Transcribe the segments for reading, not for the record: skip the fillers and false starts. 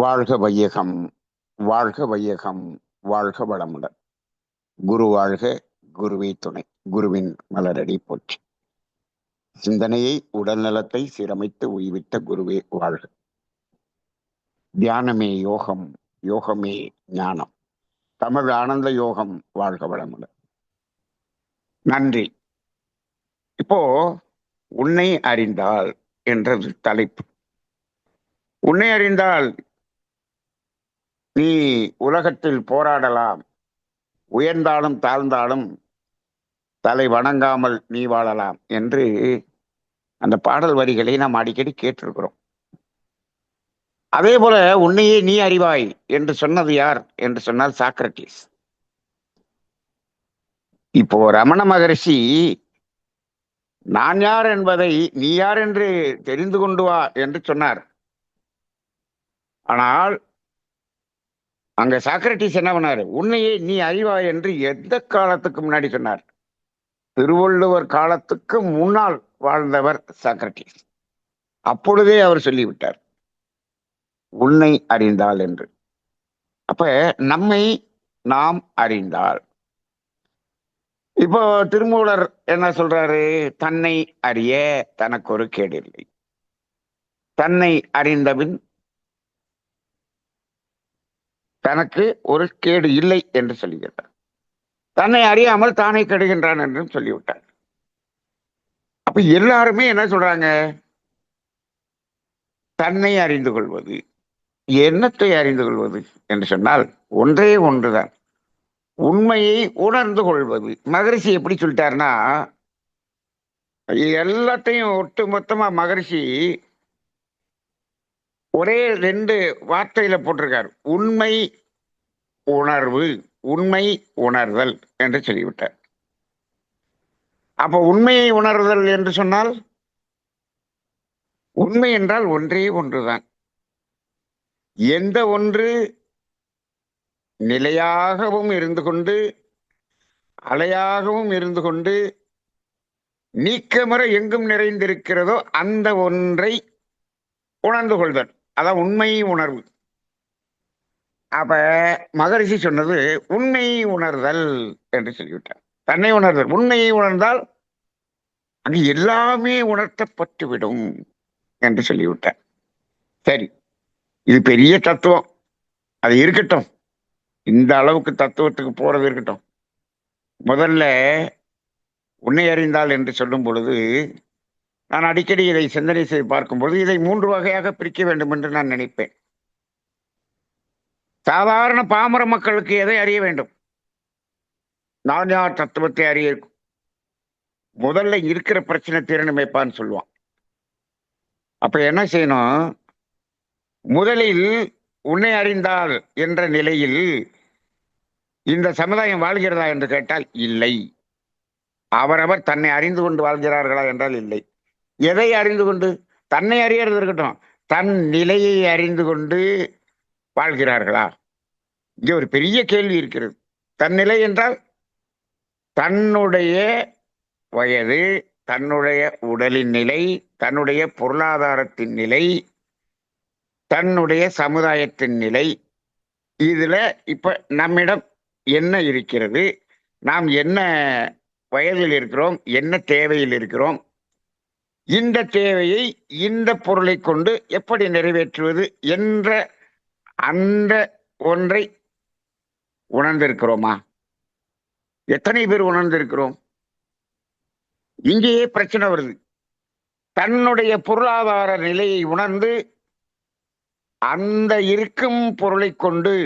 வாழ்க வையகம், வாழ்க வையகம், வாழ்க வளமுடன். குரு வாழ்க, குருவே துணை. குருவின் மலரடி போற்றி. சிந்தனையை உடல் நலத்தை சீரமைத்து உய்வித்த குருவே வாழ்க. தியானமே யோகம், யோகமே ஞானம். தமிழ் ஆனந்த யோகம். வாழ்க வளமுடன். நன்றி. இப்போ உன்னை அறிந்தால் என்ற தலைப்பு. உன்னை அறிந்தால் நீ உலகத்தில் போராடலாம், உயர்ந்தாலும் தாழ்ந்தாலும் தலை வணங்காமல் நீ வாழலாம் என்று அந்த பாடல் வரிகளை நாம் அடிக்கடி கேட்டிருக்கிறோம். அதே போல உன்னையே நீ அறிவாய் என்று சொன்னது யார் என்று சொன்னால் சாக்ரட்டிஸ். இப்போ ரமண மகரிஷி நான் யார் என்பதை நீ யார் என்று தெரிந்து கொண்டு வா என்று சொன்னார். ஆனால் அங்க சாக்ரட்டிஸ் என்ன பண்ணாரு? உன்னையே நீ அறிவாய் என்று எந்த காலத்துக்கு முன்னாடி சொன்னார்? திருவள்ளுவர் காலத்துக்கு முன்னால் வாழ்ந்தவர் சாக்ரட்டிஸ். அப்பொழுதே அவர் சொல்லிவிட்டார் உன்னை அறிந்தால் என்று. அப்ப நம்மை நாம் அறிந்தால், இப்போ திருமூலர் என்ன சொல்றாரு? தன்னை அறிய தனக்கு ஒரு கேடு இல்லை, தன்னை அறிந்தபின் தனக்கு ஒரு கேடு இல்லை என்று சொல்லுகிறார். தன்னை அறியாமல் தானே கெடுகின்றான் என்றும் சொல்லிவிட்டார். அப்ப எல்லாருமே என்ன சொல்றாங்க? தன்னை அறிந்து கொள்வது. என்னத்தை அறிந்து கொள்வது என்று சொன்னால் ஒன்றே ஒன்றுதான், உண்மையை உணர்ந்து கொள்வது. மகரிஷி எப்படி சொல்லிட்டாருன்னா, எல்லாத்தையும் ஒட்டு மொத்தமா மகரிஷி ஒரே 2 வார்த்தையில போட்டிருக்கார். உண்மை உணர்வு, உண்மை உணர்தல் என்று சொல்லிவிட்டார். அப்ப உண்மையை உணர்தல் என்று சொன்னால், உண்மை என்றால் ஒன்றே ஒன்றுதான். எந்த ஒன்று நிலையாகவும் இருந்து கொண்டு அலையாகவும் இருந்து கொண்டு நீக்கமற எங்கும் நிறைந்திருக்கிறதோ அந்த ஒன்றை உணர்ந்து கொள்தல், அதான் உண்மை உணர்வு. அப்ப மகரிஷி சொன்னது உண்மை உணர்தல் என்று சொல்லிவிட்டார். தன்னை உணர்தல். உண்மையை உணர்ந்தால் அங்கு எல்லாமே உணர்த்தப்பட்டுவிடும் என்று சொல்லிவிட்டார். சரி, இது பெரிய தத்துவம், அது இருக்கட்டும். இந்த அளவுக்கு தத்துவத்துக்கு போறது இருக்கட்டும். முதல்ல உன்னை அறிந்தால் என்று சொல்லும் பொழுது நான் அடிக்கடி இதை சிந்தனை செய்து பார்க்கும்போது இதை 3 வகையாக பிரிக்க வேண்டும் என்று நான் நினைப்பேன். சாதாரண பாமர மக்களுக்கு எதை அறிய வேண்டும்? நான் யார் தத்துவத்தை அறிய. முதல்ல இருக்கிற பிரச்சனை தீரணுமேப்பான்னு சொல்லுவான். அப்ப என்ன செய்யணும்? முதலில் உன்னை அறிந்தால் என்ற நிலையில் இந்த சமுதாயம் வாழ்கிறதா என்று கேட்டால் இல்லை. அவரவர் தன்னை அறிந்து கொண்டு வாழ்கிறார்களா என்றால் இல்லை. எதை அறிந்து கொண்டு? தன்னை அறியறது இருக்கட்டும், தன் நிலையை அறிந்து கொண்டு வாழ்கிறார்களா? இங்கே ஒரு பெரிய கேள்வி இருக்கிறது. தன்னிலை என்றால் தன்னுடைய வயது, தன்னுடைய உடலின் நிலை, தன்னுடைய பொருளாதாரத்தின் நிலை, தன்னுடைய சமுதாயத்தின் நிலை. இதுல இப்ப நம்மிடம் என்ன இருக்கிறது, நாம் என்ன வயதில் இருக்கிறோம், என்ன தேவையில் இருக்கிறோம், இந்த தேவையை இந்த பொருளை கொண்டு எப்படி நிறைவேற்றுவது என்ற அந்த ஒன்றை உணர்ந்திருக்கிறோமா? எத்தனை பேர் உணர்ந்திருக்கிறோம்? இங்கேயே பிரச்சனை வருது. தன்னுடைய பொருளாதார நிலையை உணர்ந்து அந்த இருக்கும் பொருளை கொண்டு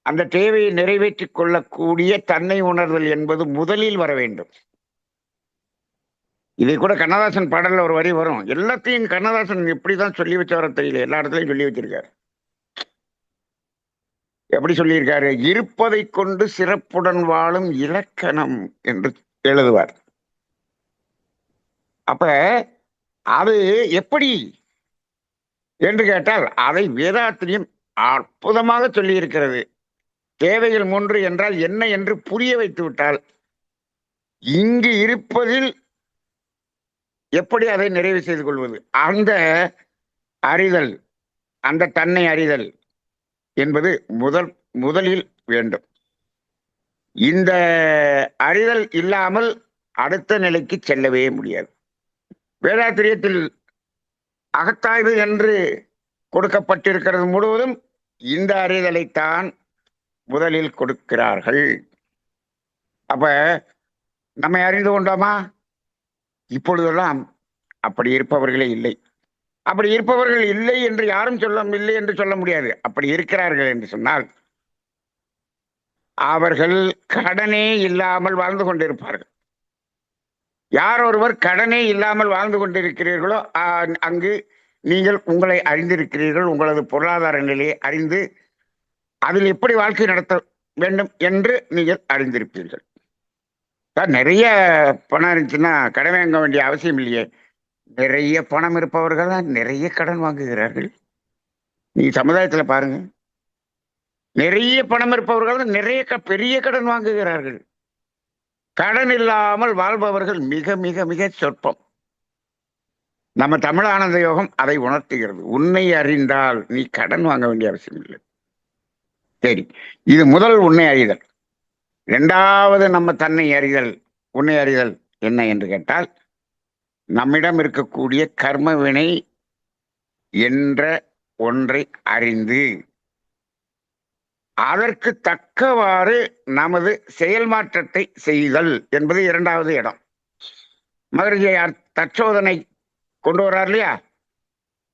அந்த தேவையை நிறைவேற்றிக் கொள்ளக்கூடிய தன்னை உணர்தல் என்பது முதலில் வர வேண்டும். இதை கூட கண்ணதாசன் பாடல்ல ஒரு வரி வரும். எல்லாத்தையும் கண்ணதாசன் எப்படிதான் சொல்லி வச்சவர தெரியல, எல்லா இடத்துலையும் சொல்லி வச்சிருக்காரு. எப்படி சொல்லியிருக்காரு? இருப்பதை கொண்டு சிறப்புடன் வாழும் இலக்கணம் என்று எழுதுவார். அப்ப அது எப்படி என்று கேட்டால் அதை வேதாத்திரியம் அற்புதமாக சொல்லி இருக்கிறது. தேவைகள் 3 என்றால் என்ன என்று புரிய வைத்து விட்டால் இங்கு இருப்பதில் எப்படி அதை நிறைவு செய்து கொள்வது, அந்த அறிதல், அந்த தன்னை அறிதல் என்பது முதலில் வேண்டும். இந்த அறிதல் இல்லாமல் அடுத்த நிலைக்கு செல்லவே முடியாது. வேதாத்திரியத்தில் அகத்தாய்வு என்று கொடுக்கப்பட்டிருக்கிறது முழுவதும் இந்த அறிதலைத்தான் முதலில் கொடுக்கிறார்கள். அப்ப நம்மை அறிந்து கொண்டோமா? இப்பொழுதெல்லாம் அப்படி இருப்பவர்களே இல்லை. அப்படி இருப்பவர்கள் இல்லை என்று யாரும் இல்லை என்று சொல்ல முடியாது. அப்படி இருக்கிறார்கள் என்று சொன்னால் அவர்கள் கடனே இல்லாமல் வாழ்ந்து கொண்டிருப்பார்கள். யார் ஒருவர் கடனே இல்லாமல் வாழ்ந்து கொண்டிருக்கிறீர்களோ அங்கு நீங்கள் உங்களை அறிந்திருக்கிறீர்கள். உங்களது பொருளாதார நிலையை அறிந்து அதில் எப்படி வாழ்க்கை நடத்த வேண்டும் என்று நீங்கள் அறிந்திருப்பீர்கள். நிறைய பணம் இருந்துச்சுன்னா கடன் வாங்க வேண்டிய அவசியம் இல்லையே. நிறைய பணம் இருப்பவர்கள் தான் நிறைய கடன் வாங்குகிறார்கள். நீ சமுதாயத்தில் பாருங்க, நிறைய பணம் இருப்பவர்கள் தான் நிறைய பெரிய கடன் வாங்குகிறார்கள். கடன் இல்லாமல் வாழ்பவர்கள் மிக மிக மிக சொற்பம். நம்ம தமிழ் ஆனந்த யோகம் அதை உணர்த்துகிறது. உன்னை அறிந்தால் நீ கடன் வாங்க வேண்டிய அவசியம் இல்லை. சரி, இது முதல் உன்னை அறிதல். இரண்டாவது நம்ம தன்னை அறிதல், உன்னை அறிதல் என்ன என்று கேட்டால், நம்மிடம் இருக்கக்கூடிய கர்ம வினை என்ற ஒன்றை அறிந்து அதற்கு தக்கவாறு நமது செயல் மாற்றத்தை செய்தல் என்பது இரண்டாவது இடம். மகரிஷியார் தற்சோதனை கொண்டு வர்றார் இல்லையா?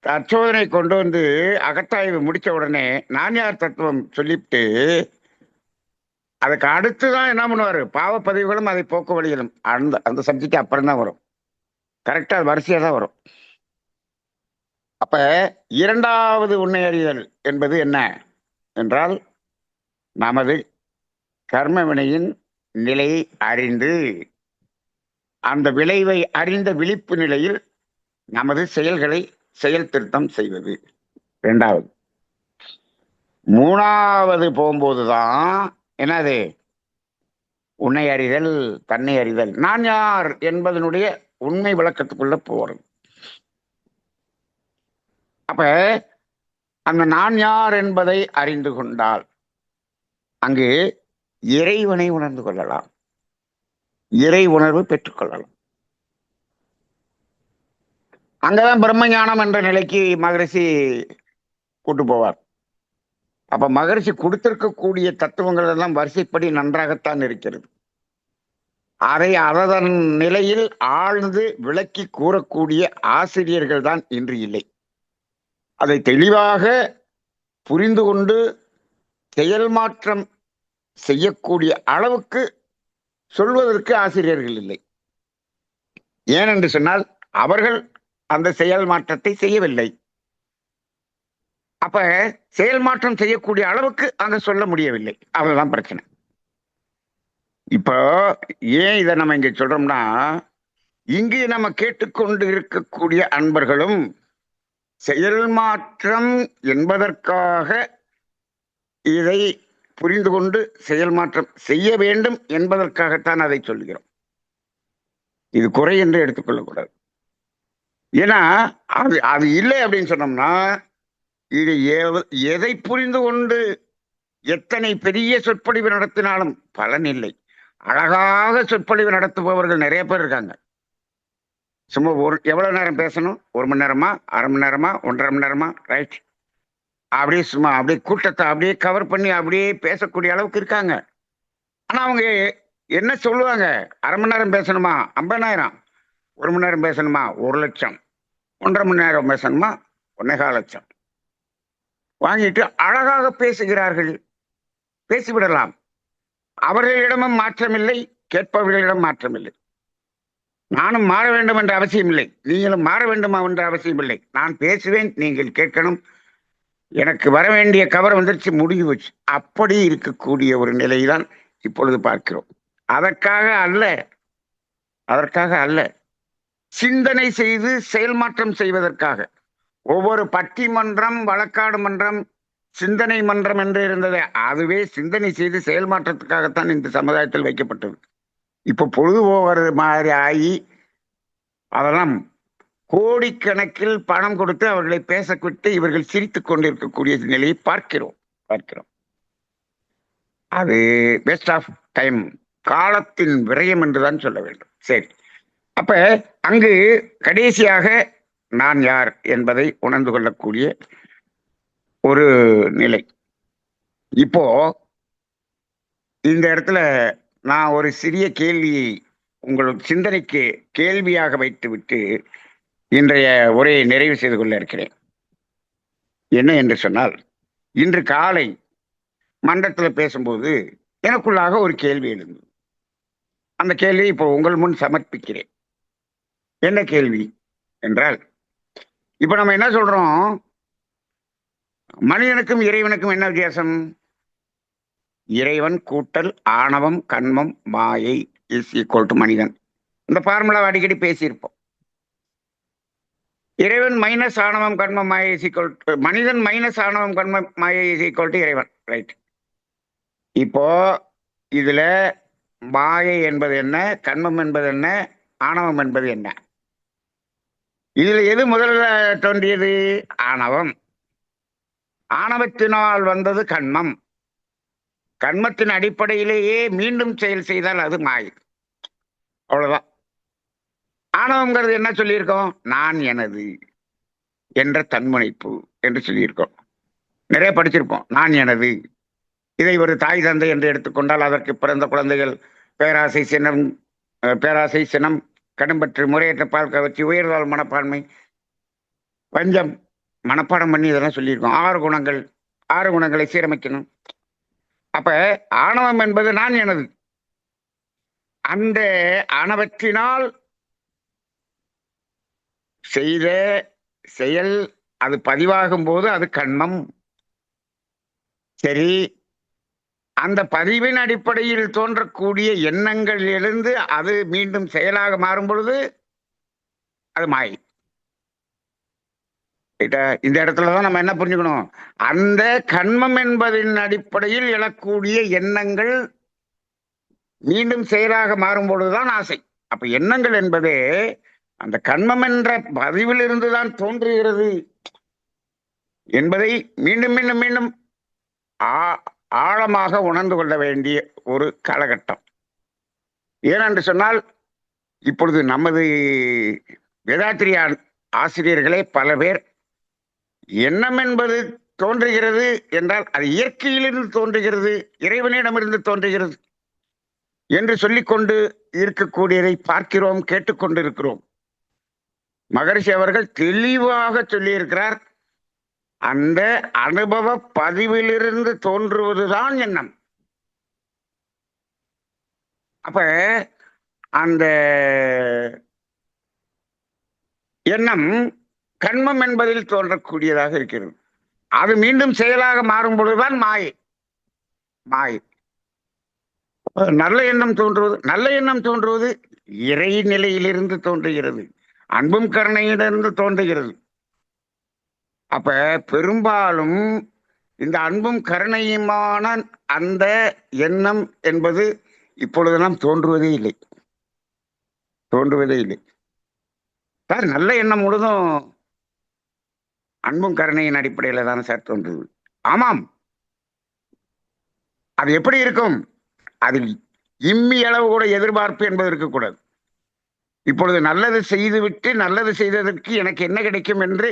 தற்சோதனை கொண்டு வந்து அகத்தாய்வு முடிச்ச உடனே நான் யார் தத்துவம் சொல்லிவிட்டு அதுக்கு அடுத்துதான் என்ன பண்ணுவாரு? பாவப்பதிவுகளும் அதை போக்கு வழிகளும். அந்த சப்ஜெக்ட் அப்புறம் தான் வரும். கரெக்டா வரிசையா தான் வரும். அப்ப இரண்டாவது உண்மை அறிதல் என்பது என்ன என்றால், நமது கர்ம வினையின் நிலையை அறிந்து அந்த விளைவை அறிந்த விழிப்பு நிலையில் நமது செயல்களை செயல் திருத்தம் செய்வது இரண்டாவது. மூணாவது போகும்போதுதான் என்னது? உன்னை அறிதல், தன்னை அறிதல். நான் யார் என்பதனுடைய உண்மை விளக்கத்துக்குள்ள போறது. அப்ப அந்த நான் யார் என்பதை அறிந்து கொண்டால் அங்கு இறைவனை உணர்ந்து கொள்ளலாம், இறை உணர்வு பெற்றுக்கொள்ளலாம். அங்கதான் பிரம்ம ஞானம் என்ற நிலைக்கு மகரிஷி கூட்டு போவார். அப்ப மகரிஷி கொடுத்திருக்கக்கூடிய தத்துவங்கள் எல்லாம் வரிசைப்படி நன்றாகத்தான் இருக்கிறது. அதை அதன் நிலையில் ஆழ்ந்து விளக்கி கூறக்கூடிய ஆசிரியர்கள் தான் இன்று இல்லை. அதை தெளிவாக புரிந்து கொண்டு செயல் மாற்றம் செய்யக்கூடிய அளவுக்கு சொல்வதற்கு ஆசிரியர்கள் இல்லை. ஏனென்று சொன்னால் அவர்கள் அந்த செயல் மாற்றத்தை செய்யவில்லை. அப்ப செயல் மாற்றம் செய்யக்கூடிய அளவுக்கு அங்க சொல்ல முடியவில்லை. அதுதான் பிரச்சனை. இப்போ ஏன் இதை நம்ம இங்க சொல்றோம்னா, இங்கு நம்ம கேட்டுக்கொண்டு இருக்கக்கூடிய அன்பர்களும் செயல் மாற்றம் என்பதற்காக இதை புரிந்து கொண்டு செயல் மாற்றம் செய்ய வேண்டும் என்பதற்காகத்தான் அதை சொல்கிறோம். இது குறை என்று எடுத்துக்கொள்ளக்கூடாது. ஏன்னா அது அது இல்லை அப்படின்னு சொன்னோம்னா, இது எதை புரிந்து கொண்டு எத்தனை பெரிய சொற்பொழிவு நடத்தினாலும் பலன் இல்லை. அழகாக சொற்பொழிவு நடத்துபவர்கள் நிறைய பேர் இருக்காங்க. சும்மா எவ்வளவு நேரம் பேசணும்? 1 மணி நேரமா, அரை மணி நேரமா, 1.5 மணி நேரமா, ரைட், அப்படியே சும்மா அப்படியே கூட்டத்தை அப்படியே கவர் பண்ணி அப்படியே பேசக்கூடிய அளவுக்கு இருக்காங்க. ஆனா அவங்க என்ன சொல்லுவாங்க? அரை மணி நேரம் பேசணுமா 50,000, 1 மணி நேரம் பேசணுமா 1,00,000, 1.5 மணி நேரம் பேசணுமா 1,4 லட்சம் வாங்கிட்டு அழகாக பேசுகிறார்கள். பேசிவிடலாம். அவர்களிடமும் மாற்றமில்லை, கேட்பவர்களிடம் மாற்றமில்லை. நானும் மாற வேண்டும் என்ற அவசியம் இல்லை, நீங்களும் மாற வேண்டுமா என்ற அவசியம் இல்லை. நான் பேசுவேன், நீங்கள் கேட்கணும். எனக்கு வர வேண்டிய கவர் வந்துருச்சு, முடிவு வச்சு. அப்படி இருக்கக்கூடிய ஒரு நிலைதான் இப்பொழுது பார்க்கிறோம். அதற்காக அல்ல, சிந்தனை செய்து செயல் மாற்றம் செய்வதற்காக. ஒவ்வொரு பட்டிமன்றம், வழக்காடு மன்றம், சிந்தனை மன்றம் என்று இருந்தது. அதுவே சிந்தனை செய்து செயல் மாற்றத்துக்காகத்தான் இந்த சமுதாயத்தில் வைக்கப்பட்டது. இப்ப பொழுது போகிறது மாதிரி ஆகி அதெல்லாம் கோடிக்கணக்கில் பணம் கொடுத்து அவர்களை பேசவிட்டு இவர்கள் சிரித்துக் கொண்டிருக்கக்கூடிய நிலையை பார்க்கிறோம் பார்க்கிறோம். அது வேஸ்ட் ஆஃப் டைம், காலத்தின் விரயம் என்றுதான் சொல்ல வேண்டும். சரி, அப்ப அங்கு கடைசியாக நான் யார் என்பதை உணர்ந்து கொள்ளக்கூடிய ஒரு நிலை. இப்போ இந்த இடத்துல நான் ஒரு சிறிய கேள்வியை உங்கள் சிந்தனைக்கு கேள்வியாக வைத்துவிட்டு இன்றைய உரையை நிறைவு செய்து கொள்ள இருக்கிறேன். என்ன என்று சொன்னால், இன்று காலை மன்றத்தில் பேசும்போது எனக்குள்ளாக ஒரு கேள்வி எழுந்தது. அந்த கேள்வியை இப்போ உங்கள் முன் சமர்ப்பிக்கிறேன். என்ன கேள்வி என்றால், இப்ப நம்ம என்ன சொல்றோம், மனிதனுக்கும் இறைவனுக்கும் என்ன வித்தியாசம்? இறைவன் கூட்டல் ஆணவம் கண்மம் மாயை இஸ் ஈக்குவல் டு மனிதன். இந்த ஃபார்முலா அடிக்கடி பேசியிருப்போம். இறைவன் மைனஸ் ஆணவம் கண்மம் மாயை இஸ் ஈக்குவல் டு மனிதன், மைனஸ் ஆணவம் கண்மம் மாயை இஸ் ஈக்குவல் டு இறைவன். ரைட். இப்போ இதுல மாயை என்பது என்ன, கண்மம் என்பது என்ன, ஆணவம் என்பது என்ன? இதுல எது முதல்ல தோன்றியது? ஆணவம். ஆணவத்தினால் வந்தது கண்மம். கண்மத்தின் அடிப்படையிலேயே மீண்டும் செயல் செய்தால் அது மாயை. அவ்வளவுதான். ஆணவம்ங்கிறது என்ன சொல்லியிருக்கோம்? நான் எனது என்ற தன்முனைப்பு என்று சொல்லியிருக்கோம். நிறைய படிச்சிருப்போம். நான் எனது. இதை ஒரு தாய் தந்தை என்று எடுத்துக்கொண்டால் அதற்கு பிறந்த குழந்தைகள் பேராசை சினம், பேராசை சினம், கடும்பற்று, முறையற்ற பால் கவர்ச்சி, உயர்வாழ் மனப்பான்மை, பஞ்சம், மனப்பாடம் பண்ணி இதெல்லாம் சொல்லியிருக்கோம். 6 குணங்கள், 6 குணங்களை சீரமைக்கணும். அப்ப ஆணவம் என்பது நான் எனது. அந்த ஆணவத்தினால் செய்த செயல் அது பதிவாகும் போது அது கண்மம். சரி, அந்த பதிவின் அடிப்படையில் தோன்றக்கூடிய எண்ணங்களிலிருந்து அது மீண்டும் செயலாக மாறும் பொழுது அது மாயை. இந்த இடத்துலதான் நம்ம என்ன புரிஞ்சுக்கணும், அந்த கண்மம் என்பதின் அடிப்படையில் எழக்கூடிய எண்ணங்கள் மீண்டும் செயலாக மாறும் பொழுதுதான் ஆசை. அப்ப எண்ணங்கள் என்பது அந்த கண்மம் என்ற பதிவில் இருந்துதான் தோன்றுகிறது என்பதை மீண்டும் மீண்டும் மீண்டும் ஆழமாக உணர்ந்து கொள்ள வேண்டிய ஒரு காலகட்டம். ஏனென்று சொன்னால், இப்பொழுது நமது வேதாத்திரி ஆசிரியர்களே பல பேர் எண்ணம் என்பது தோன்றுகிறது என்றால் அது இயற்கையிலிருந்து தோன்றுகிறது, இறைவனிடமிருந்து தோன்றுகிறது என்று சொல்லிக்கொண்டு இருக்கக்கூடியதை பார்க்கிறோம், கேட்டுக்கொண்டிருக்கிறோம். மகரிஷி அவர்கள் தெளிவாக சொல்லியிருக்கிறார், அந்த அனுபவ பதிவிலிருந்து தோன்றுவதுதான் எண்ணம். அப்ப அந்த எண்ணம் கண்மம் என்பதில் தோன்றக்கூடியதாக இருக்கிறது. அது மீண்டும் செயலாக மாறும் பொழுதுதான் மாயை. மாயை. நல்ல எண்ணம் தோன்றுவது, நல்ல எண்ணம் தோன்றுவது இறைநிலையிலிருந்து தோன்றுகிறது, அன்பும் கருணையிலிருந்து தோன்றுகிறது. அப்ப பெரும்பாலும் இந்த அன்பும் கருணையுமான அந்த எண்ணம் என்பது இப்பொழுதெல்லாம் தோன்றுவதே இல்லை, தோன்றுவதே இல்லை. சார், நல்ல எண்ணம் முழுதும் அன்பும் கருணையின் அடிப்படையில தானே சார் தோன்றுது. ஆமாம். அது எப்படி இருக்கும்? அதில் இம்மி அளவு கூட எதிர்பார்ப்பு என்பது இருக்கக்கூடாது. இப்பொழுது நல்லது செய்துவிட்டு நல்லது செய்ததற்கு எனக்கு என்ன கிடைக்கும் என்று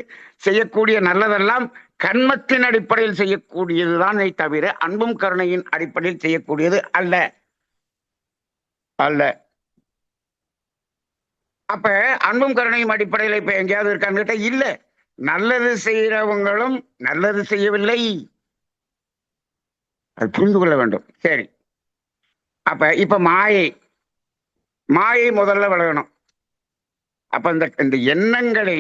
செய்யக்கூடிய நல்லதெல்லாம் கண்மத்தின் அடிப்படையில் செய்யக்கூடியதுதான் தவிர அன்பும் கருணையின் அடிப்படையில் செய்யக்கூடியது அல்ல அல்ல. அப்ப அன்பும் கருணையும் அடிப்படையில் இப்ப எங்கேயாவது இருக்கான்னு கேட்டா இல்ல. நல்லது செய்யறவங்களும் நல்லது செய்யவில்லை, அது புரிந்து கொள்ள வேண்டும். சரி, அப்ப இப்ப மாயை, மாயை முதல்ல விலகணும். அப்ப இந்த எண்ணங்களை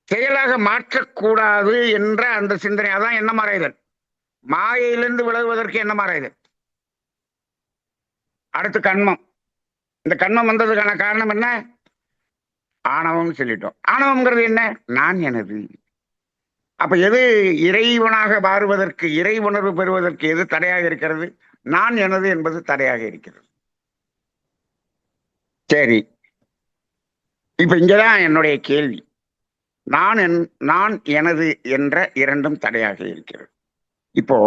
செயலாக மாற்றக்கூடாது என்ற அந்த சிந்தனை, அதான் எண்ணம் ஆராய்தல். மாயையிலிருந்து விலகுவதற்கு எண்ணம் ஆராய்தல். அடுத்து கண்மம். இந்த கண்மம் வந்ததுக்கான காரணம் என்ன? ஆணவம் சொல்லிட்டோம். ஆணவம்ங்கிறது என்ன? நான் எனது. அப்ப எது இறைவனாக மாறுவதற்கு, இறை உணர்வு பெறுவதற்கு எது தடையாக இருக்கிறது? நான் எனது என்பது தடையாக இருக்கிறது. சரி, இப்ப இங்கதான் என்னுடைய கேள்வி. நான் எனது என்ற இரண்டும் தடையாக இருக்கிறது. இப்போ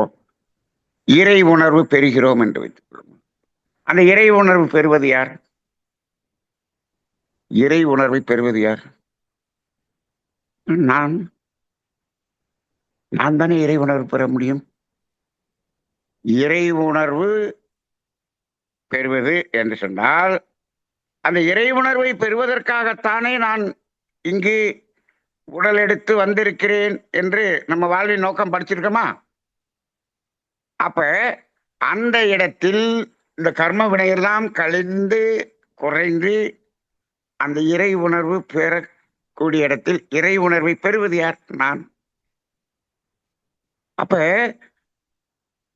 இறை உணர்வு பெறுகிறோம் என்று வைத்துக் கொள்ளும். அந்த இறை உணர்வு பெறுவது யார்? இறை உணர்வை பெறுவது யார்? நான். நான் தானே இறை உணர்வு பெற முடியும். இறை உணர்வு பெறுவது என்று சொன்னால் அந்த இறை உணர்வை பெறுவதற்காகத்தானே நான் இங்கு உடல் எடுத்து வந்திருக்கிறேன் என்று நம்ம வாழ்வின் நோக்கம் படிச்சிருக்கோமா? அப்ப அந்த இடத்தில் இந்த கர்ம வினையெல்லாம் கழிந்து குறைந்து அந்த இறை உணர்வு பெறக்கூடிய இடத்தில் இறை உணர்வை பெறுவது யார்? நான். அப்ப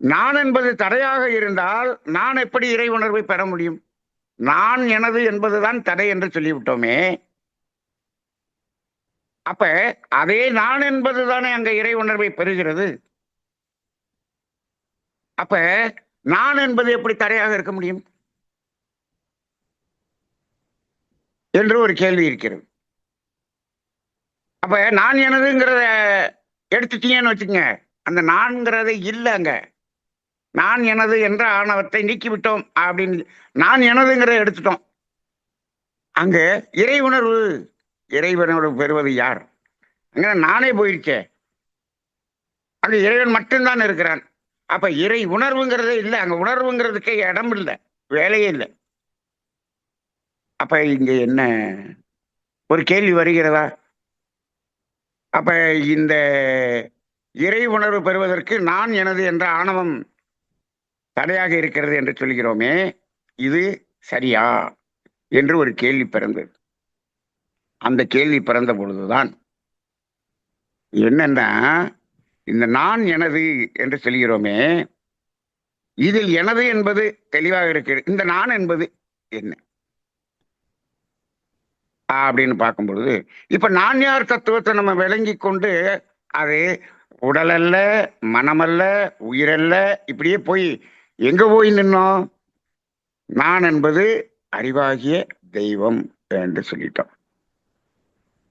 நான் என்பது தடையாக இருந்தால் நான் எப்படி இறை உணர்வை பெற முடியும்? நான் எனது என்பதுதான் தடை என்று சொல்லிவிட்டோமே. அப்ப அதே நான் என்பதுதானே அங்க இறை உணர்வை பெறுகிறது. அப்ப நான் என்பது எப்படி தடையாக இருக்க முடியும் என்று ஒரு கேள்வி இருக்கிறது. அப்ப நான் எனதுங்கிறத எடுத்துட்டீங்கன்னு வச்சுக்கங்க, அந்த நான்கிறத இல்லை. அங்க நான் எனது என்ற ஆணவத்தை நீக்கிவிட்டோம் அப்படின்னு நான் எனதுங்கிறத எடுத்துட்டோம். அங்க இறை உணர்வு இறைவனோடு பெறுவது யார்? அங்க நானே போயிருச்சே. அங்க இறைவன் மட்டும்தான் இருக்கிறான். அப்ப இறை உணர்வுங்கிறதே இல்லை. அங்க உணர்வுங்கிறதுக்கே இடம் இல்லை, வேலையே இல்லை. அப்ப இங்க என்ன ஒரு கேள்வி வருகிறதா? அப்ப இந்த இறை உணர்வு பெறுவதற்கு நான் எனது என்ற ஆணவம் தடையாக இருக்கிறது என்று சொல்கிறோமே, இது சரியா என்று ஒரு கேள்வி பிறந்தது. அந்த கேள்வி பிறந்த பொழுதுதான் என்னன்னா, இந்த நான் எனது என்று சொல்கிறோமே, இதில் எனது என்பது தெளிவாக இருக்கிறது. இந்த நான் என்பது என்ன அப்படின்னு பார்க்கும் பொழுது, இப்ப நான் யார் தத்துவத்தை நம்ம விளங்கி கொண்டு அது உடல் அல்ல, மனமல்ல, உயிரல்ல, இப்படியே போய் எங்க போய் நின்னோம்? நான் என்பது அறிவாகிய தெய்வம் என்று சொல்லிட்டோம்.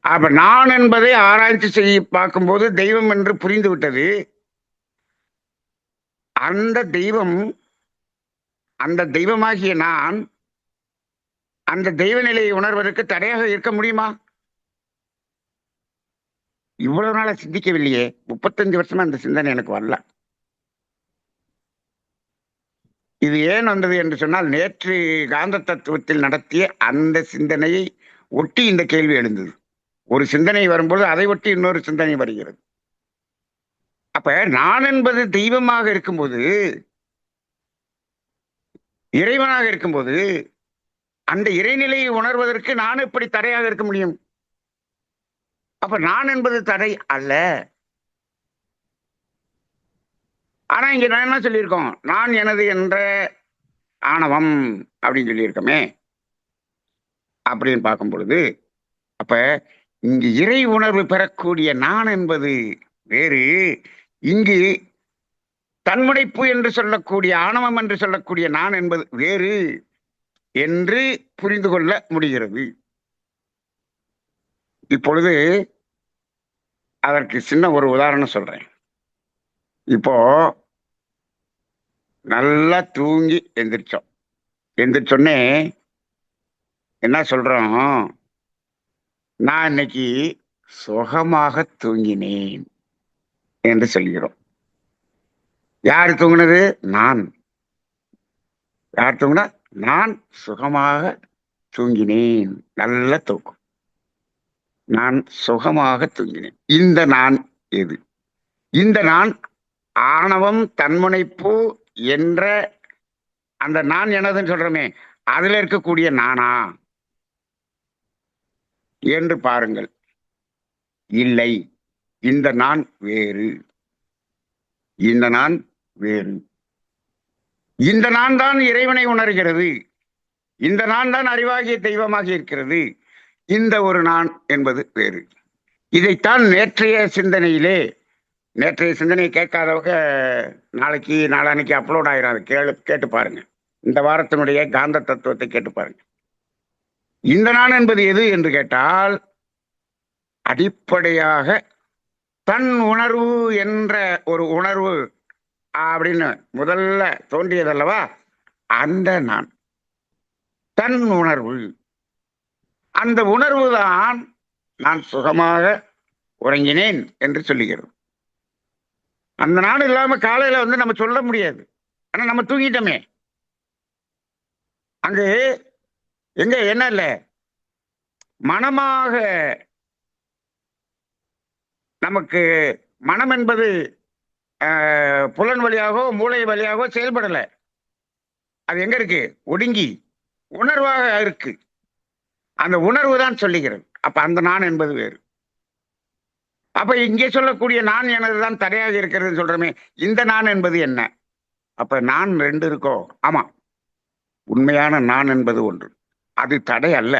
அப்ப நான் என்பதை ஆராய்ச்சி செய்ய பார்க்கும்போது தெய்வம் என்று புரிந்து விட்டது. அந்த தெய்வம், அந்த தெய்வமாகிய நான் அந்த தெய்வ நிலையை உணர்வதற்கு தடையாக இருக்க முடியுமா? இவ்வளவு நாளா சிந்திக்கவில்லையே. 35 வருஷமா அந்த சிந்தனை எனக்கு வரல. இது ஏன் வந்தது என்று சொன்னால், நேற்று காந்த தத்துவத்தில் நடத்திய அந்த சிந்தனையை ஒட்டி இந்த கேள்வி எழுந்தது. ஒரு சிந்தனை வரும்போது அதை ஒட்டி இன்னொரு சிந்தனை வருகிறது. அப்ப நான் என்பது தெய்வமாக இருக்கும்போது, இறைவனாக இருக்கும்போது, அந்த இறைநிலையை உணர்வதற்கு நான் எப்படி தடையாக இருக்க முடியும்? அப்ப நான் என்பது தடை அல்ல. ஆனா இங்க நான் என்ன சொல்லியிருக்கோம்? நான் எனது என்ற ஆணவம் அப்படின்னு சொல்லியிருக்கோமே. அப்படின்னு பார்க்கும் பொழுது, அப்ப இங்கு இறை உணர்வு பெறக்கூடிய நான் என்பது வேறு, இங்கு தன்முனைப்பு என்று சொல்லக்கூடிய ஆணவம் என்று சொல்லக்கூடிய நான் என்பது வேறு என்று புரிந்து கொள்ள முடிகிறது. இப்பொழுது அதற்கு சின்ன ஒரு உதாரணம் சொல்றேன். இப்போ நல்லா தூங்கி எந்திரிச்சோம். எந்திரிச்சோன்னே என்ன சொல்றோம்? நான் இன்னைக்கு சுகமாக தூங்கினேன் என்று சொல்கிறோம். யார் தூங்கினது? நான். யார் தூங்கினா? நான் சுகமாக தூங்கினேன். நல்ல தூக்கம். நான் சுகமாக தூங்கினேன். இந்த நான் எது? இந்த நான் ஆணவம், தன்முனைப்பு என்ற அந்த நான் எனதுன்னு சொல்றோமே, அதுல இருக்கக்கூடிய நானா என்று பாருங்கள். இல்லை, இந்த நான் வேறு. இந்த நான் வேறு. இந்த நான் தான் இறைவனை உணர்கிறது. இந்த நான் தான் அறிவாகிய தெய்வமாக இருக்கிறது. இந்த ஒரு நான் என்பது வேறு. இதைத்தான் நேற்றைய சிந்தனையை கேட்காதவங்க நாளைக்கு நாளான்னைக்கு அப்லோட் ஆயிரும். அதை கேட்டு பாருங்க. இந்த வாரத்தினுடைய காந்த தத்துவத்தை கேட்டு பாருங்க. இந்த நான் என்பது எது என்று கேட்டால், அடிப்படையாக தன் உணர்வு என்ற ஒரு உணர்வு அப்படின்னு முதல்ல தோன்றியதல்லவா, அந்த நான், தன் உணர்வு. அந்த உணர்வு தான் நான் சுகமாக உறங்கினேன் என்று சொல்லுகிறது. அந்த நான் இல்லாம காலையில நம்ம சொல்ல முடியாது. ஆனா நம்ம தூங்கிட்டோமே. அங்கு எங்க என்ன இல்ல, மனமாக நமக்கு மனம் என்பது புலன் வழியாகவோ மூளை வழியாகவோ செயல்படல. அது எங்க இருக்கு? ஒடுங்கி உணர்வாக இருக்கு. அந்த உணர்வு தான் சொல்லுகிறது. அப்ப அந்த நான் என்பது வேறு. அப்ப இங்கே சொல்லக்கூடிய நான் எனதுதான் தடையாக இருக்கிறதுன்னு சொல்றமே, இந்த நான் என்பது என்ன? அப்ப நான் 2 இருக்கோ? ஆமா. உண்மையான நான் என்பது ஒன்று. அது தடை அல்ல.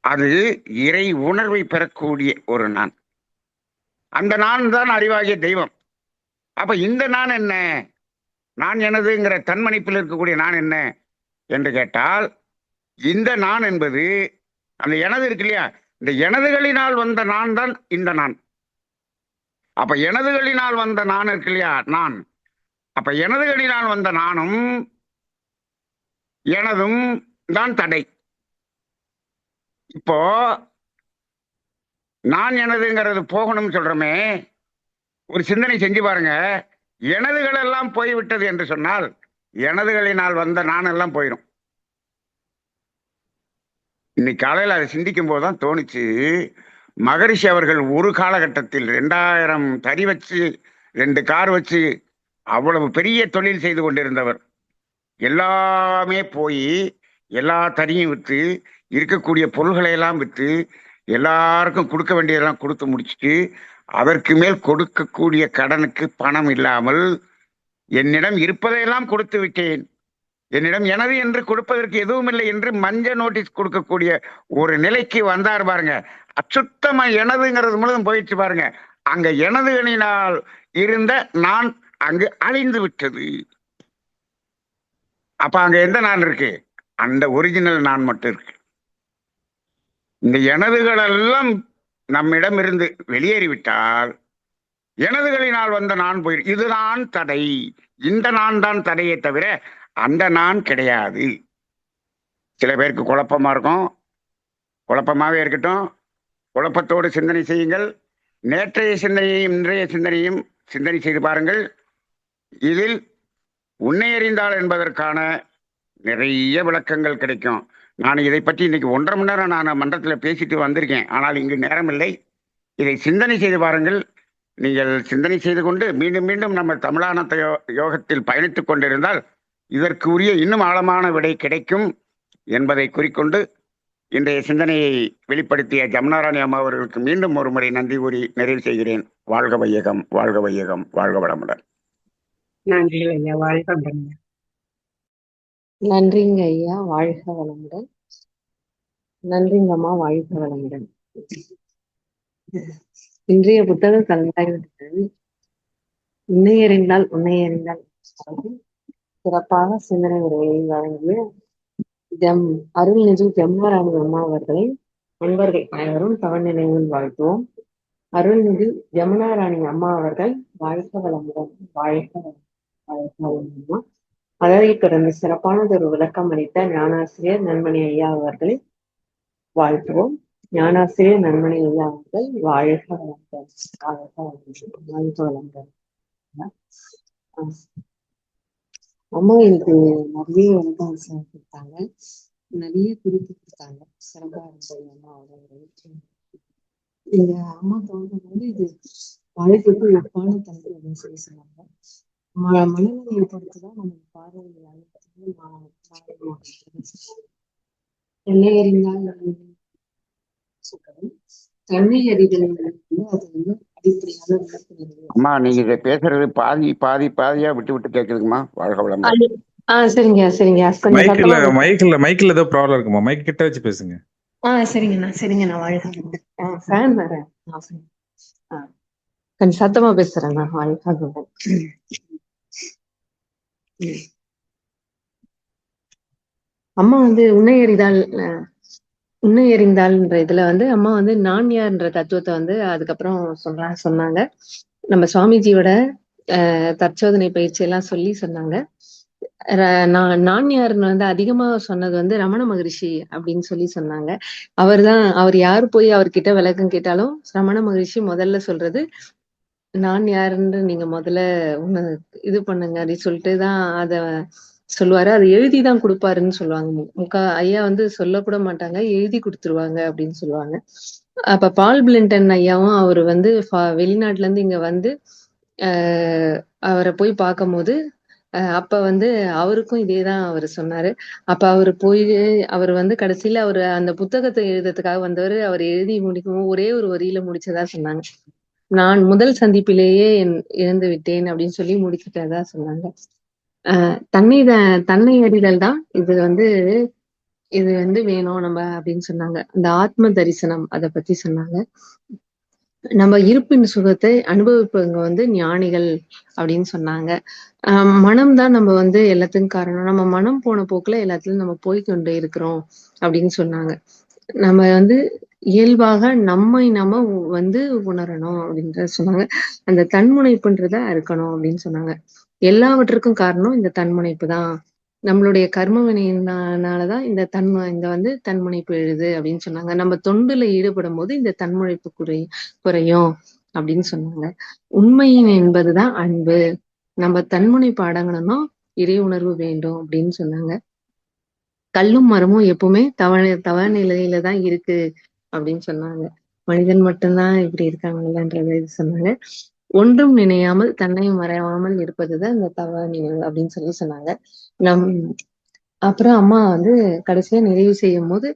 அது இறை உணர்வை பெறக்கூடிய ஒரு நான். அந்த நான் தான் அறிவாகிய தெய்வம். அப்ப இந்த நான் என்ன? நான் எனதுங்கிற தன்மணிப்பில் இருக்கக்கூடிய நான் என்ன என்று கேட்டால், இந்த நான் என்பது அந்த எனது இருக்கு இல்லையா, இந்த எனதுகளினால் வந்த நான் தான் இந்த நான். அப்ப எனதுகளினால் வந்த நான் இருக்கு இல்லையா, நான். அப்ப எனதுகளினால் வந்த நானும் எனதும் தான் தடை. இப்போ நான் எனதுங்கிறது போகணும்னு சொல்றோமே, ஒரு சிந்தனை செஞ்சு பாருங்க. எனதுகள் எல்லாம் போய்விட்டது என்று சொன்னால், எனதுகளினால் வந்த நான் எல்லாம் போயிடும். இன்னைக்கு காலையில் அதை சிந்திக்கும் போதுதான் தோணுச்சு, மகரிஷி அவர்கள் ஒரு காலகட்டத்தில் 2000 தறி வச்சு 2 கார் வச்சு அவ்வளவு பெரிய தொழில் செய்து கொண்டிருந்தவர். எல்லாமே போய் எல்லா தறியும் விற்று இருக்கக்கூடிய பொருள்களை எல்லாம் விற்று எல்லாருக்கும் கொடுக்க வேண்டியதெல்லாம் கொடுத்து முடிச்சுட்டு, அதற்கு மேல் கொடுக்கக்கூடிய கடனுக்கு பணம் இல்லாமல் என்னிடம் இருப்பதையெல்லாம் கொடுத்து விட்டேன், என்னிடம் எனது என்று கொடுப்பதற்கு எதுவும் இல்லை என்று மஞ்ச நோட்டீஸ் கொடுக்கக்கூடிய ஒரு நிலைக்கு வந்தார் பாருங்க. அச்சுத்தமா எனதுங்கிறது முழுதும் போயிடுச்சு பாருங்க. அங்க எனதுகளினால் இருந்த நான் அங்கு அழிந்து விட்டது. அப்ப அங்க எந்த நான் இருக்கு? அந்த ஒரிஜினல் நான் மட்டும் இருக்கு. இந்த எனதுகள் எல்லாம் நம்மிடம் இருந்து வெளியேறிவிட்டால் எனதுகளினால் வந்த நான் போயிரு. இதுதான் தடை. இந்த நான் தான் தடையை தவிர அந்த நான் கிடையாது. சில பேருக்கு குழப்பமா இருக்கும். குழப்பமாவே இருக்கட்டும். குழப்பத்தோடு சிந்தனை செய்யுங்கள். நேற்றைய சிந்தனையையும் இன்றைய சிந்தனையும் சிந்தனை செய்து பாருங்கள். இதில் உன்னை அறிந்தால் என்பதற்கான நிறைய விளக்கங்கள் கிடைக்கும். நான் இதை பற்றி இன்னைக்கு 1.5 மணி நேரம் நான் மன்றத்தில் பேசிட்டு வந்திருக்கேன். ஆனால் இங்கு நேரம் இல்லை. இதை சிந்தனை செய்து பாருங்கள். நீங்கள் சிந்தனை செய்து கொண்டு மீண்டும் மீண்டும் நம்ம தமிழானந்த யோகத்தில் பயணித்துக் கொண்டிருந்தால் இதற்கு உரிய இன்னும் ஆழமான விடை கிடைக்கும் என்பதை குறிக்கொண்டு இன்றைய சிந்தனையை வெளிப்படுத்திய ஜமுனாராணி அம்மா அவர்களுக்கு மீண்டும் ஒரு முறை நன்றி கூறி நிறைவு செய்கிறேன். வாழ்க வையகம், வாழ்க வையகம், வாழ்க வளமுடன். நன்றி ஐயா, வாழ்க வளமுடன். நன்றிங்க ஐயா, வாழ்க வளமுடன். நன்றிங்கம்மா, வாழ்க வளமுடன். இன்றைய புத்தக கலந்தாய்வுகள் உன்னை அறிந்தால் உன்னை அறிந்தால் சிறப்பாக சிந்தனை உரையை வழங்கிய அருள்நிதி ஜமுனாராணி அம்மா அவர்களை நண்பர்கள் அனைவரும் தவநிலையில் வாழ்த்துவோம். அருள்நிதி ஜமுனாராணி அம்மா அவர்கள் வாழ்க வளமுடன், வாழ்க வளமுடன். அதனைத் தொடர்ந்து சிறப்பானதொரு விளக்கம் அளித்த ஞானாசிரியர் நன்மணி ஐயா அவர்களை வாழ்த்துவோம். ஞானாசிரியர் நன்மணி ஐயா அவர்கள் வாழ்க வளமுடன், வாழ்க வளமுடன். அம்மா எனக்கு நிறைய விளக்கம் கொடுத்தாங்க, நிறைய குறிப்பு கொடுத்தாங்க. சிறப்பா இருந்தது அம்மாவோட. இந்த அம்மா தோன்றும்போது இது வாழ்க்கைக்கு ஒப்பான தலைப்பு அப்படின்னு சொல்லி சொன்னாங்க. மனநிலையை பொறுத்துதான் நமக்கு பார்வையை என்னை அறிந்தால் தன்னை அறிதல் அது வந்து அடிப்படையான விளக்கம். அம்மா நீங்க இதை பேசுறது பாதியா விட்டு விட்டு கேக்குதுங்கம்மா. வாழ்க வளம். சரிங்க சரிங்க. மைக்ல ஏதோ ப்ராப்ளம் இருக்குமா? மைக் கிட்ட வச்சு பேசுங்க. சரிங்கண்ணா வாழ்க. ஃபேன் வேற கொஞ்சம் சத்தமா பேசுறேன் நான். வாழ்க. அம்மா வந்து உன்னை எறிதால் உன்னை எறிந்தாள்ன்ற இதுல வந்து அம்மா வந்து நான் யார்ன்ற தத்துவத்தை வந்து அதுக்கப்புறம் சொன்னாங்க. நம்ம சுவாமிஜியோட தற்சோதனை பயிற்சி எல்லாம் சொல்லி சொன்னாங்க. நான் யாருன்னு வந்து அதிகமா சொன்னது வந்து ரமண மகரிஷி அப்படின்னு சொல்லி சொன்னாங்க. அவர் யாரு போய் அவர்கிட்ட விளக்கம் கேட்டாலும் ரமண மகரிஷி முதல்ல சொல்றது நான் யாருன்னு நீங்க முதல்ல உன்னை இது பண்ணுங்க அப்படின்னு சொல்லிட்டு தான் அத சொல்லுவாரு. அது எழுதிதான் கொடுப்பாருன்னு சொல்லுவாங்க. ஐயா வந்து சொல்லக்கூட மாட்டாங்க, எழுதி கொடுத்துருவாங்க அப்படின்னு சொல்லுவாங்க. அப்ப பால் பிளின்டன் ஐயாவும் அவர் வந்து வெளிநாட்டுல இருந்து இங்க வந்து அவரை போய் பார்க்கும்போது அப்ப வந்து அவருக்கும் இதேதான் அவர் சொன்னாரு. அப்ப அவர் வந்து கடைசியில அவர் அந்த புத்தகத்தை எழுதுறதுக்காக வந்தவர். அவர் எழுதி முடிக்கும் ஒரே ஒரு வரியில முடிச்சதா சொன்னாங்க. நான் முதல் சந்திப்பிலேயே இழந்து விட்டேன் அப்படின்னு சொல்லி முடிச்சுட்டதா சொன்னாங்க. தன்னை அறிதல் தான் இது வந்து வேணும் நம்ம அப்படின்னு சொன்னாங்க. அந்த ஆத்ம தரிசனம் அதை பத்தி சொன்னாங்க. நம்ம இருப்பின் சுகத்தை அனுபவிப்பவங்க வந்து ஞானிகள் அப்படின்னு சொன்னாங்க. மனம்தான் நம்ம வந்து எல்லாத்துக்கும் காரணம். நம்ம மனம் போன போக்குல எல்லாத்துலயும் நம்ம போய்கொண்டே இருக்கிறோம் அப்படின்னு சொன்னாங்க. நம்ம வந்து இயல்பாக நம்ம வந்து உணரணும் அப்படின்ற சொன்னாங்க. அந்த தன்முனைப்புன்றத இருக்கணும் அப்படின்னு சொன்னாங்க. எல்லாவற்றுக்கும் காரணம் இந்த தன்முனைப்பு தான். நம்மளுடைய கர்ம வினையினாலதான் இந்த வந்து தன்முனைப்பு எழுது அப்படின்னு சொன்னாங்க. நம்ம தொண்டுல ஈடுபடும் போது இந்த தன்முனைப்பு குறையும் அப்படின்னு சொன்னாங்க. உண்மையின் என்பதுதான் அன்பு. நம்ம தன்முனைப்பு அடங்கணும்னா இறை உணர்வு வேண்டும் அப்படின்னு சொன்னாங்க. கல்லும் மரமும் எப்பவுமே தவ நிலையில தான் இருக்கு அப்படின்னு சொன்னாங்க. மனிதன் மட்டும்தான் இப்படி இருக்காங்கன்றத இது சொன்னாங்க. ஒன்றும் நினையாமல் தன்னையும் மறையாமல் இருப்பதுதான் இந்த தவ நினைவு அப்படின்னு சொல்லி சொன்னாங்க. அப்புறம் அம்மா வந்து கடைசியா நிறைவு செய்யும் போது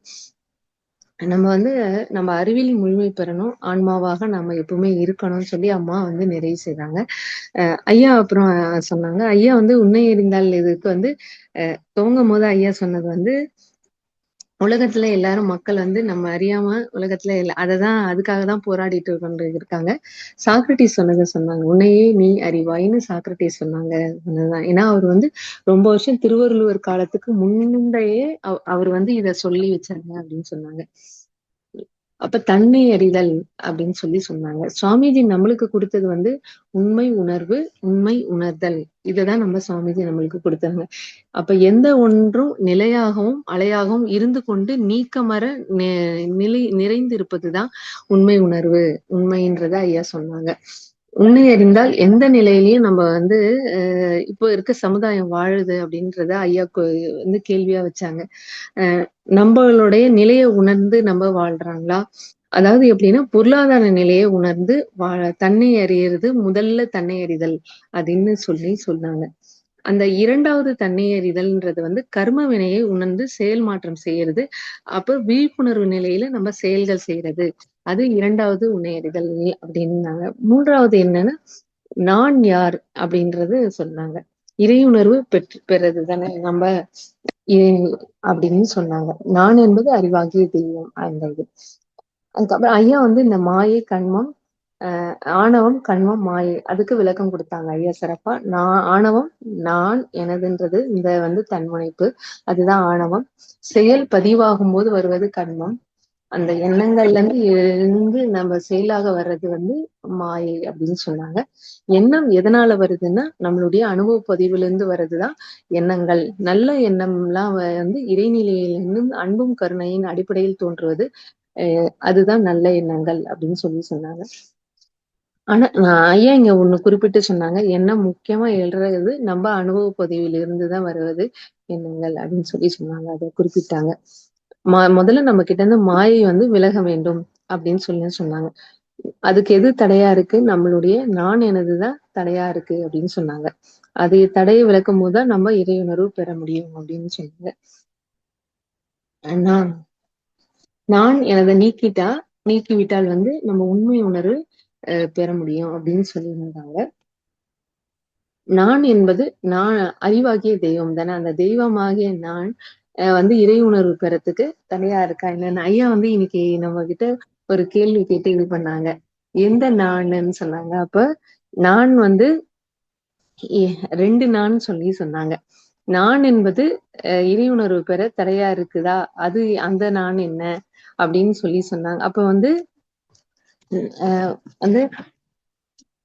நம்ம அறிவில் முழுமை பெறணும், ஆன்மாவாக நம்ம எப்பவுமே இருக்கணும்னு சொல்லி அம்மா வந்து நிறைவு செய்தாங்க. ஐயா அப்புறம் சொன்னாங்க. ஐயா வந்து உன்னை எறிந்தால் இதுக்கு வந்து துவங்கும் போது ஐயா சொன்னது வந்து உலகத்துல எல்லாரும் மக்கள் வந்து நம்ம அறியாம உலகத்துல அதுக்காக தான் போராடிட்டு கொண்டு இருக்காங்க. சாக்ரட்டிஸ் சொன்னாங்க. உன்னையே நீ அறிவாயின்னு சாக்ரட்டிஸ் சொன்னாங்க. ஏன்னா அவர் வந்து ரொம்ப வருஷம் திருவள்ளுவர் காலத்துக்கு முன்னையே அவர் வந்து இத சொல்லி வச்சாங்க அப்படின்னு சொன்னாங்க. அப்ப தன்னை அறிதல் அப்படின்னு சொல்லி சொன்னாங்க. சுவாமிஜி நம்மளுக்கு கொடுத்தது வந்து உண்மை உணர்வு, உண்மை உணர்தல். இததான் நம்ம சுவாமிஜி நம்மளுக்கு கொடுத்தாங்க. அப்ப எந்த ஒன்றும் நிலையாகவும் அலையாகவும் இருந்து கொண்டு நீக்கமற நிறைந்து இருப்பதுதான் உண்மை உணர்வு, உண்மைன்றத ஐயா சொன்னாங்க. உண்மை அறிந்தால் எந்த நிலையிலயும் நம்ம வந்து இப்போ இருக்க சமுதாயம் வாழுது அப்படின்றத ஐயா வந்து கேள்வியா வச்சாங்க. நம்மளுடைய நிலையை உணர்ந்து நம்ம வாழ்றாங்களா? அதாவது எப்படின்னா பொருளாதார நிலையை உணர்ந்து தன்னை அறியறது முதல்ல தன்னை அறிதல் அப்படின்னு சொன்னாங்க. அந்த இரண்டாவது தன்னை அறிதல்ன்றது வந்து கர்ம வினையை உணர்ந்து செயல் மாற்றம் செய்யறது. அப்ப விழிப்புணர்வு நிலையில நம்ம செயல்கள் செய்யறது. அது இரண்டாவது உன்னை அறிதல் அப்படின்னாங்க. மூன்றாவது என்னன்னா நான் யார் அப்படின்றது சொன்னாங்க. இறையுணர்வு பெறது தானே நம்ம அப்படின்னு சொன்னாங்க. நான் என்பது அறிவாகிய தெய்வம் அந்த இது. அதுக்கப்புறம் ஐயா வந்து இந்த மாயை கண்மம் ஆணவம் கண்மம் மாயை அதுக்கு விளக்கம் கொடுத்தாங்க ஐயா சிறப்பா. ஆணவம் நான் எனதுன்றது இந்த வந்து தன்முனைப்பு, அதுதான் ஆணவம். செயல் பதிவாகும் போது வருவது கண்மம். அந்த எண்ணங்கள்ல இருந்து நம்ம செயலாக வர்றது வந்து மாயை அப்படின்னு சொன்னாங்க. எண்ணம் எதனால வருதுன்னா நம்மளுடைய அனுபவ பதிவுல இருந்து வர்றதுதான் எண்ணங்கள். நல்ல எண்ணம்லாம் வந்து இறைநிலையிலிருந்து அன்பும் கருணையின் அடிப்படையில் தோன்றுவது. அதுதான் நல்ல எண்ணங்கள் அப்படின்னு சொன்னாங்க. ஆனா ஐயா இங்க ஒண்ணு குறிப்பிட்டு சொன்னாங்க. எண்ணம் முக்கியமா எழுறது நம்ம அனுபவ பதிவில இருந்துதான் வருவது எண்ணங்கள் அப்படின்னு சொன்னாங்க. அதை குறிப்பிட்டாங்க. முதல்ல நம்ம கிட்ட இருந்து மாயை வந்து விலக வேண்டும் அப்படின்னு சொன்னாங்க. அதுக்கு எது தடையா இருக்கு? நம்மளுடைய நான் எனதுதான் தடையா இருக்கு அப்படின்னு சொன்னாங்க. அது தடையை விளக்கும் போதுதான் நம்ம இறையுணர்வு பெற முடியும் அப்படின்னு சொன்னாங்க. நான் எனதை நீக்கிவிட்டால் வந்து நம்ம உண்மை உணர்வு பெற முடியும் அப்படின்னு சொல்லியிருந்தாங்க. நான் என்பது நான் அறிவாகிய தெய்வம் தானே. அந்த தெய்வமாகிய நான் வந்து இறை உணர்வு பெறத்துக்கு தடையா இருக்கா என்னன்னு ஐயா வந்து இன்னைக்கு நம்ம கிட்ட ஒரு கேள்வி கேட்டு இது பண்ணாங்க. எந்த நான்னு சொன்னாங்க. அப்ப நான் வந்து 2 நான் சொல்லி சொன்னாங்க. நான் என்பது இறை உணர்வு பெற தடையா இருக்குதா, அது அந்த நான் என்ன அப்படின்னு சொல்லி சொன்னாங்க. அப்ப வந்து வந்து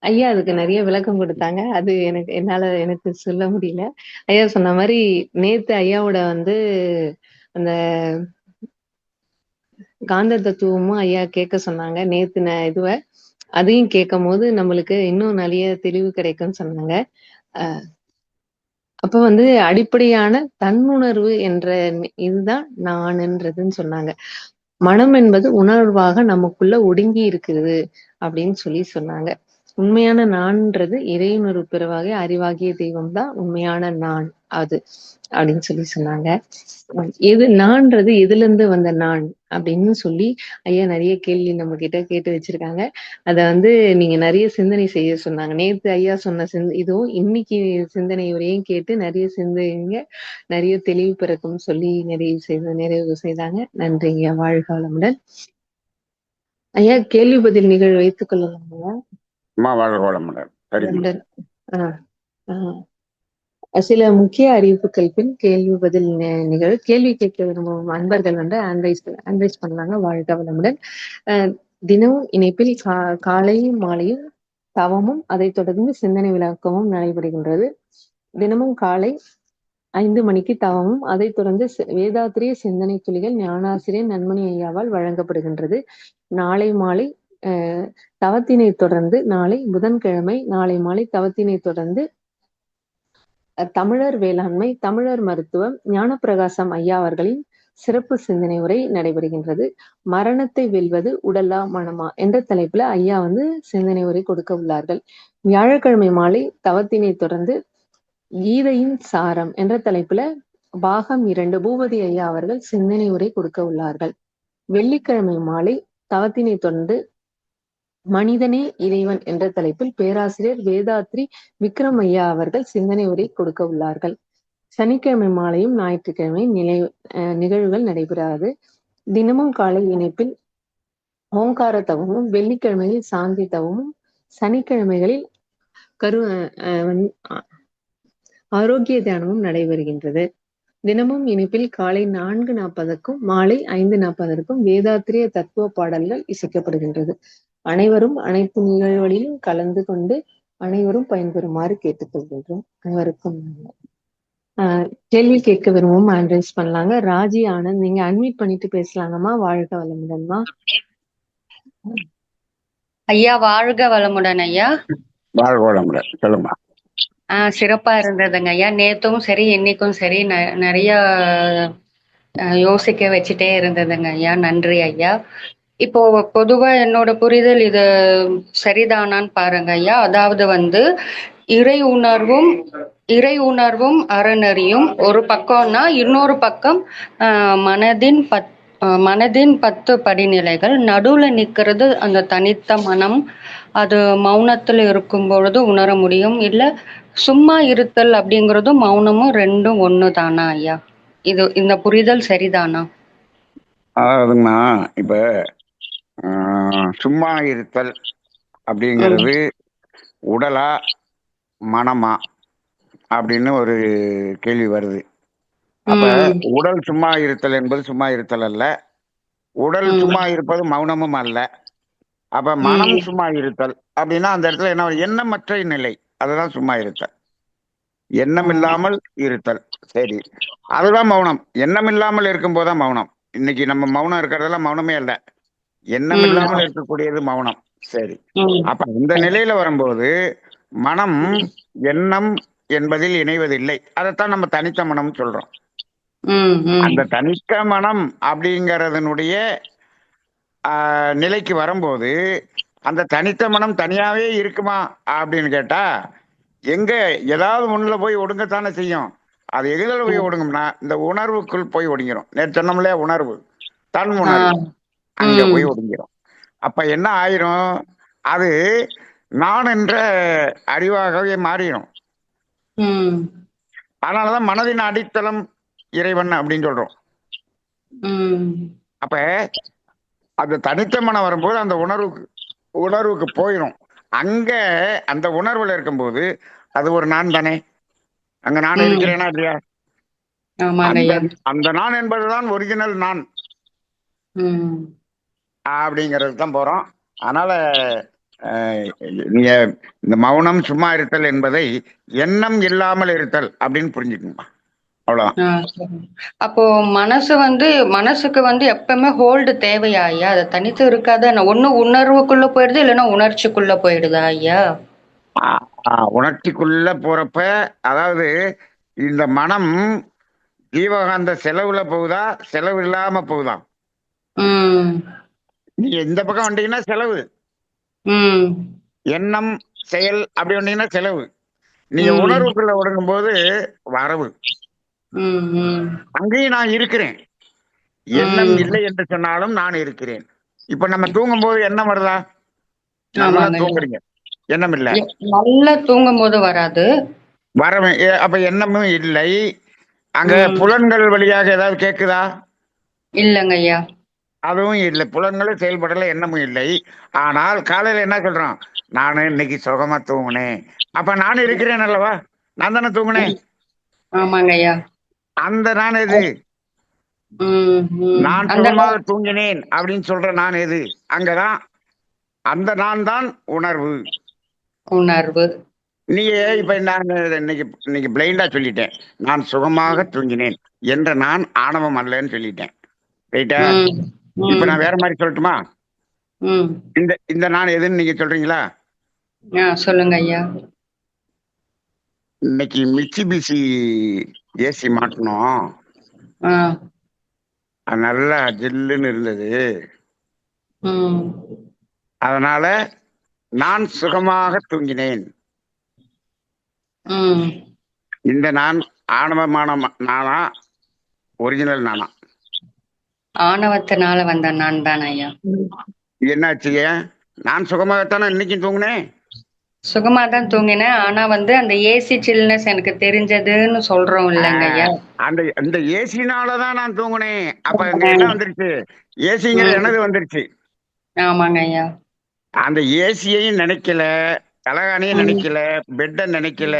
ஐயா அதுக்கு நிறைய விளக்கம் கொடுத்தாங்க. அது எனக்கு சொல்ல முடியல. ஐயா சொன்ன மாதிரி நேத்து ஐயாவோட வந்து அந்த காந்த தத்துவமும் ஐயா கேட்க சொன்னாங்க. நேத்து அதையும் கேட்கும் போது நம்மளுக்கு இன்னும் நிறைய தெளிவு கிடைக்கும்னு சொன்னாங்க. அப்ப வந்து அடிப்படையான தன்னுணர்வு என்ற இதுதான் நான்ன்றதுன்னு சொன்னாங்க. மனம் என்பது உணர்வாக நமக்குள்ள ஒடுங்கி இருக்குது அப்படின்னு சொல்லி சொன்னாங்க. உண்மையான நான்ன்றது இறையுணர்வு பிறவாகிய அறிவாகிய தெய்வம் தான் உண்மையான நான் அது அப்படின்னு சொல்லி சொன்னாங்க. நான்றது எதுல இருந்து வந்த நான் அப்படின்னு சொல்லி ஐயா நிறைய கேள்வி நம்ம கிட்ட கேட்டு வச்சிருக்காங்க. அத வந்து நீங்க நிறைய சிந்தனை செய்ய சொன்னாங்க. நேத்து ஐயா சொன்ன இதுவும் இன்னைக்கு சிந்தனை உரையும் கேட்டு நிறைய சிந்தனைங்க நிறைய தெளிவு பிறக்கும் சொல்லி நிறைவு செய்தாங்க. நன்றிங்க. வாழ்க வளமுடன். ஐயா கேள்வி பதில் நிகழ்வு வைத்துக் கொள்ளலாம். வாழ்க வளமுடன். சில முக்கிய அறிவிப்புகள் பின் கேள்வி பதில் நிகழ்வு. கேள்வி கேட்க விரும்பும் அன்பர்கள் வந்து அன்ரைஸ் பண்ணாங்க. வாழ்க வளமுடன். தினமும் இணைப்பில் காலையும் மாலையும் தவமும் அதைத் தொடர்ந்து சிந்தனை விளக்கமும் நடைபெறுகின்றது. தினமும் காலை 5 மணிக்கு தவமும் அதைத் தொடர்ந்து வேதாத்திரிய சிந்தனை துளிகள் ஞானாசிரியர் நன்மணி ஐயாவால் வழங்கப்படுகின்றது. நாளை மாலை தவத்தினை தொடர்ந்து நாளை புதன்கிழமை நாளை மாலை தவத்தினை தொடர்ந்து தமிழர் வேளாண்மை, தமிழர் மருத்துவம், ஞானப்பிரகாசம் ஐயா அவர்களின் சிறப்பு சிந்தனை உரை நடைபெறுகின்றது. மரணத்தை வெல்வது உடலா மனமா என்ற தலைப்புல ஐயா வந்து சிந்தனை உரை கொடுக்க உள்ளார்கள். வியாழக்கிழமை மாலை தவத்தினை தொடர்ந்து கீதையின் சாரம் என்ற தலைப்புல பாகம் 2 பூபதி ஐயா அவர்கள் சிந்தனை உரை கொடுக்க உள்ளார்கள். வெள்ளிக்கிழமை மாலை தவத்தினை தொடர்ந்து மனிதனே இறைவன் என்ற தலைப்பில் பேராசிரியர் வேதாத்ரி விக்ரம் ஐயா அவர்கள் சிந்தனை உரை கொடுக்க உள்ளார்கள். சனிக்கிழமை மாலையும் ஞாயிற்றுக்கிழமை நிகழ்வுகள் நடைபெறாது. தினமும் காலை இணைப்பில் ஓங்கார தவமும், வெள்ளிக்கிழமையில் சாந்தி தவமும், சனிக்கிழமைகளில் ஆரோக்கிய தியானமும் நடைபெறுகின்றது. தினமும் இணைப்பில் காலை 4:40க்கும் மாலை 5:40க்கும் வேதாத்திரிய தத்துவ பாடல்கள் இசைக்கப்படுகின்றது. அனைவரும் அனைத்து நிகழ்வுகளிலும் கலந்து கொண்டு அனைவரும் பயன்பெறுமாறு கேட்டுக்கொள்கின்றோம். அனைவருக்கும் கேள்வி கேட்க விரும்பவும் ஆண்ட்ரைஸ் பண்ணலாங்க. ராஜி ஆனந்த், நீங்க அன்மியூட் பண்ணிட்டு பேசலாங்கம்மா. வாழ்க வளமுடன்மா. ஐயா வாழ்க வளமுடன் ஐயா. வாழ்க வளமுடன். சொல்லுங்க. சிறப்பா இருந்ததுங்க ஐயா. நேத்தும் சரி இன்னைக்கும் சரி நிறைய யோசிக்க வச்சுட்டே இருந்ததுங்க ஐயா. நன்றி ஐயா. இப்போ பொதுவா என்னோட புரிதல் இது சரிதானான்னு பாருங்க ஐயா. அதாவது வந்து இறை உணர்வும் அறநெறியும் ஒரு பக்கம்னா, இன்னொரு பக்கம் மனதின் 10 படிநிலைகள். நடுவுல நிக்கிறது அந்த தனித்த மனம். அது மௌனத்துல இருக்கும் பொழுது உணர முடியும். இல்ல சும்மா இருத்தல் அப்படிங்கிறதும் மௌனமும் ரெண்டும் ஒண்ணுதானா ஐயா? இந்த புரிதல் சரிதானா? அதாவதுங்கண்ணா, இப்ப சும்மா இருத்தல் அப்படிங்கிறது உடலா மனமா அப்படின்னு ஒரு கேள்வி வருது. அப்ப உடல் சும்மா இருத்தல் என்பது சும்மா இருத்தல் அல்ல. உடல் சும்மா இருப்பது மௌனமும் அல்ல. அப்ப மனம் சும்மா இருத்தல் அப்படின்னா அந்த இடத்துல என்ன, எண்ணமற்ற நிலை, அதுதான் சும்மா இருத்தல். எண்ணம் இல்லாமல் இருத்தல். சரி, அதுதான் மௌனம். எண்ணம் இல்லாமல் இருக்கும் போதுதான் மௌனம். இன்னைக்கு நம்ம மௌனம் இருக்கிறதெல்லாம் மௌனமே அல்ல, எண்ணம் இல்லாமல் இருக்கக்கூடியது மௌனம். சரி, அப்ப இந்த நிலையில வரும்போது மனம் எண்ணம் என்பதில் இணைவதில்லை. அதைத்தான் நம்ம தனித்த மனம் சொல்றோம். அந்த தனித்த மனம் அப்படிங்கறதனுடைய நிலைக்கு வரும்போது அந்த தனித்த மனம் தனியாவே இருக்குமா அப்படின்னு கேட்டா, எங்க ஏதாவது ஒண்ணுல போய் ஒடுங்கத்தானே செய்யும். அது எதில் போய் ஒடுங்கும்னா இந்த உணர்வுக்குள் போய் ஒடுங்கிரும். நேற்று சொன்னோம்ல, உணர்வு, தன் உணர்வு, அங்க போய் ஒடுங்கிரும். அப்ப என்ன ஆயிரும், அது நான் என்ற அறிவாகவே மாறிடும். அதனாலதான் மனதின் அடித்தளம் இறைவன் அப்படின்னு சொல்றோம். அப்ப அந்த தனித்த மனம் வரும்போது அந்த உணர்வுக்கு போயிடும். அங்க அந்த உணர்வுல இருக்கும்போது அது ஒரு நான் தானே. அங்க நான் இருக்கிறேனா இல்லையா? ஆமாங்க அந்த ஐயா. அந்த நான் என்பதுதான் ஒரிஜினல் நான் ம். அப்படிங்கிறது தான் போறோம். அதனால அஹ், நீங்க இந்த மௌனம் சும்மா இருத்தல் என்பதை எண்ணம் இல்லாமல் இருத்தல் அப்படின்னு புரிஞ்சுக்கணுமா, அவ்வளவுதான். சரி. அப்போ மனசுக்கு எப்பவுமே ஹோல்டு தேவையா ஐயா? அது தனித்து இருக்காத, ஒண்ணு உணர்வுக்குள்ள போயிடுது, இல்லைன்னா உணர்ச்சிக்குள்ள போயிடுதா ஐயா? உணர்ச்சிக்குள்ள போறப்ப, அதாவது இந்த மனம் ஜீவகாந்த செலவுல போகுதா செலவு இல்லாம போகுதா? ம். நீங்க இந்த பக்கம் வந்தீங்கன்னா செலவு, ம். எண்ணம் செயல் அப்படி வந்தீங்கன்னா செலவு. நீங்க ம். உணர்வுக்குள்ள ஒடுங்கும் போது வரவு. ம். ம். அங்கேயும் நான் இருக்கிறேன், எண்ணம் ம். இல்லை என்று சொன்னாலும் நான் இருக்கிறேன். இப்ப நம்ம தூங்கும் போது எண்ணம் வருதா? நல்லா ஆமாங்க ஐயா. தூங்குறீங்க, எண்ணம் இல்ல. நல்லா தூங்கும் போது வராது. அப்ப எண்ணமும் இல்லை. அங்க ம். புலன்கள் வழியாக ஏதாவது கேக்குதா? இல்லைங்க ஐயா. அதுவும் இல்லை, புலன்களும் செயல்படல, எண்ணமும் இல்லை. ஆனால் காலையில என்ன சொல்றோம்? நானு இன்னைக்கு சுகமா தூங்குனேன். அப்ப நான் இருக்கிறேன் அல்லவா, நான் தானே தூங்குனேன். ஆமாங்க ஐயா. அந்த நான் எது? ம். ம். நான் அந்த சுகமாக தூங்கினேன் அப்படின்னு சொல்ற நான் எது? அங்கதான் அந்த நான் தான் உணர்வு. உணர்வு. நீங்க இப்ப நான் இன்னைக்கு இன்னைக்கு பிளைண்டா சொல்லிட்டேன், நான் சுகமாக தூங்கினேன் என்ற நான் ஆணவம் அல்லன்னு சொல்லிட்டேன். ரைட்டா? ம். இப்ப ம். நான் வேற மாதிரி சொல்லட்டுமா? ம். இந்த இந்த நான் எதுன்னு நீங்க சொல்றீங்களா? சொல்லுங்க ஐயா. இன்னைக்கு மிட்சுபிஷி ஏசி மாட்டணும், ஆ. அது நல்லா ஜில்லுன்னு இருந்தது, ம். அதனால நான் சுகமாக தூங்கினேன். ம். இந்த நான் ஆணவமான நானா, ஒரிஜினல் நானா? ஆணவத்தினால வந்த நான் தான் ஐயா. என்னாச்சு? நான் சுகமாகத்தானே இன்னைக்கும் தூங்குனேன். சுகமா தான் தூங்கினேன். ஆனா அந்த ஏசி சில்னஸ் எனக்கு தெரிஞ்சதுன்னு சொல்றோம் இல்லைங்க ஐயா. அந்த அந்த ஏசினாலதான் நான் தூங்குனேன். அப்ப அங்க என்ன வந்துருச்சு? ஏசிங்கிற ம். எனது வந்துருச்சு. ஆமாங்க ஐயா. அந்த ஏசியையும் நினைக்கல, தலகாணியும் ம். நினைக்கல, பெட்டை நினைக்கல,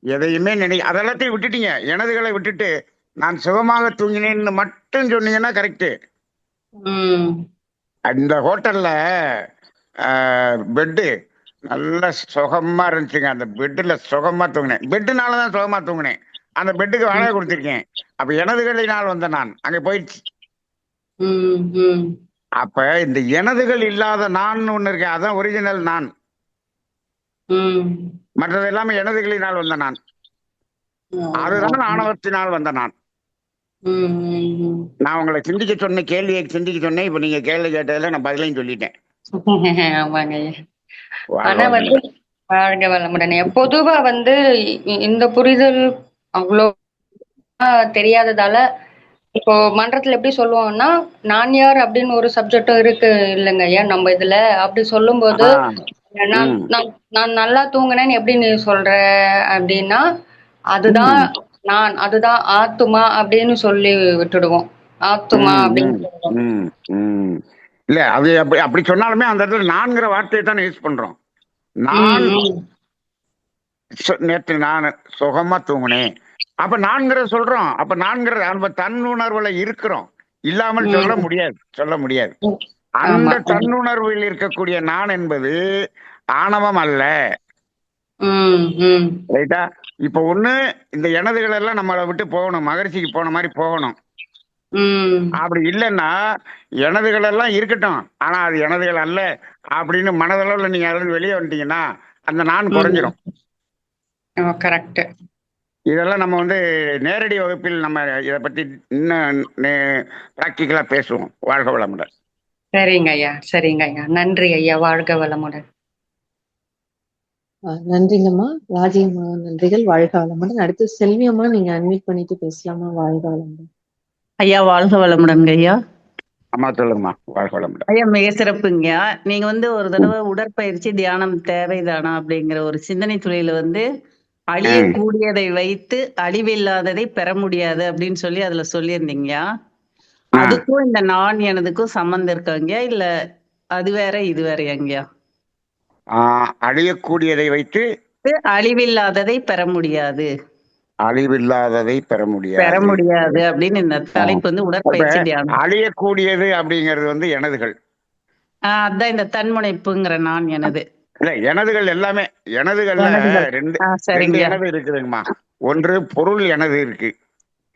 எதையுமே அதெல்லாத்தையும் விட்டுட்டீங்க. எனதுகளை விட்டுட்டு நான் சுகமாக தூங்கினேன்னு மட்டும் சொன்னீங்கன்னா கரெக்ட். ம். அந்த ஹோட்டல்ல பெட்டு நல்ல சுகமா இருந்துச்சுங்க. அந்த பெட்டுல சுகமா தூங்கினேன். பெட்டுனாலதான் சுகமா தூங்கினேன். அந்த பெட்டுக்கு வாடகை கொடுத்திருக்கேன். அப்ப எனதுகளினால் வந்த நான் அங்க போயிடுச்சு. ம். ம். அப்ப இந்த எனதுகள் இல்லாத நான் ஒண்ணு இருக்கேன், அதான் ஒரிஜினல் நான். ம். மற்றது எல்லாமே எனதுகளினால் வந்த நான். அதுதான் ஆணவத்தினால் வந்த நான். ம். ம். நான் உங்களை சிந்திக்க சொன்ன கேள்வியை சிந்திக்க சொன்னேன். இப்ப நீங்க கேள்வி கேட்டதுல நான் பதிலையும் சொல்லிட்டேன். ஆமாங்க ஐயா. வாழ்க ஆனா வளமுடன். வாழ்க வளமுடன். பொதுவா இந்த புரிதல் அவ்வளோ தெரியாததால, இப்போ மன்றத்துல எப்படி சொல்லுவோம்னா, நான் யார் அப்படின்னு ஒரு சப்ஜெக்டும் இருக்கு இல்லைங்க ஐயா நம்ம இதுல. அப்படி சொல்லும்போது ஆ, நான் ம், நான் நான் நல்லா தூங்கினேன்னு எப்படி நீ சொல்ற அப்படின்னா, அதுதான் ம், அதுதான் ஆத்துமா அப்படின்னு சொல்லி விட்டுடுவோம். ஆத்துமா ம், அப்படின்னு ம், சொல்லுவோம். ம், ம். இல்ல, அது அப்படி அப்படி சொன்னாலுமே அந்த இடத்துல நான்கிற வார்த்தையை தானே யூஸ் பண்றோம். நான் ம். நேற்று நான் சுகமா தூங்குனேன். அப்ப நான்கிற சொல்றோம். அப்ப நான்கிற நம்ம தன்னுணர்வுல இருக்கிறோம். இல்லாமல் ம். சொல்ல முடியாது, சொல்ல முடியாது. ம். ஆமா. அந்த தன்னுணர்வில் இருக்கக்கூடிய நான் என்பது ஆணவம் அல்ல. ம். ம். ரைட்டா? இப்ப ஒண்ணு இந்த எனதுகள் எல்லாம் நம்மளை விட்டு போகணும், மகரிஷிக்கு போன மாதிரி போகணும். ம். அப்படி இல்லைன்னா எனதுகள் எல்லாம் இருக்கட்டும், ஆனா அது எனதுகள் அல்ல அப்படின்னு மனதளவுல நீங்க அதுல வெளியே வந்துட்டீங்கன்னா அந்த நான் குறைஞ்சிரும். கரெக்ட். இதெல்லாம் நம்ம நேரடி வகுப்பில் நம்ம இதை பத்தி இன்னும் பிராக்டிக்கலா பேசுவோம். வாழ்க வளமுடன். சரிங்க ஐயா. சரிங்க ஐயா. நன்றி ஐயா. வாழ்க வளமுடன். நன்றிங்கம்மா. ராஜியம்மா நன்றிகள். வாழ்க வளமுடன். அடுத்து செல்வி அம்மா, நீங்க அன்மியூட் பண்ணிட்டு பேசலாமா? வாழ்க வளமுடன். ஐயா வாழ்க வளமுடன்ங்க ஐயா. அம்மா சொல்லுங்கம்மா. வாழ்க வளமுடன். ஐயா மிக சிறப்புங்க. நீங்க ஒரு தடவை உடற்பயிற்சி தியானம் தேவைதானா அப்படிங்கிற ஒரு சிந்தனை துறையில அழியக்கூடியதை வைத்து அழிவில்லாததை பெற முடியாது அப்படின்னு சொல்லி அதுல சொல்லியிருந்தீங்க. அதுக்கும் இந்த நான் எனதுக்கும் சம்பந்தம் இருக்காங்க, இல்ல அது வேற இது வேறையாங்கய்யா? அழியக்கூடியதை வைத்து அழிவில்லாததை பெற முடியாது. அழிவில்லாததை பெற பெற முடியாது. முடியாது அப்படின்னு இந்த தலைப்பு வந்து இப்ப உடற்பயிற்சி தியானம். அழியக்கூடியது அப்படிங்கிறது வந்து எனதுகள். அதான் இந்த தன்முனைப்புங்கிற நான் எனது. இல்ல, எனதுகள் எல்லாமே எனதுகள்ல எனதுகள். ரெண்டு ரெண்டு சரிங்க. எனது இருக்குதுங்கம்மா. ஒன்று பொருள் எனது இருக்கு,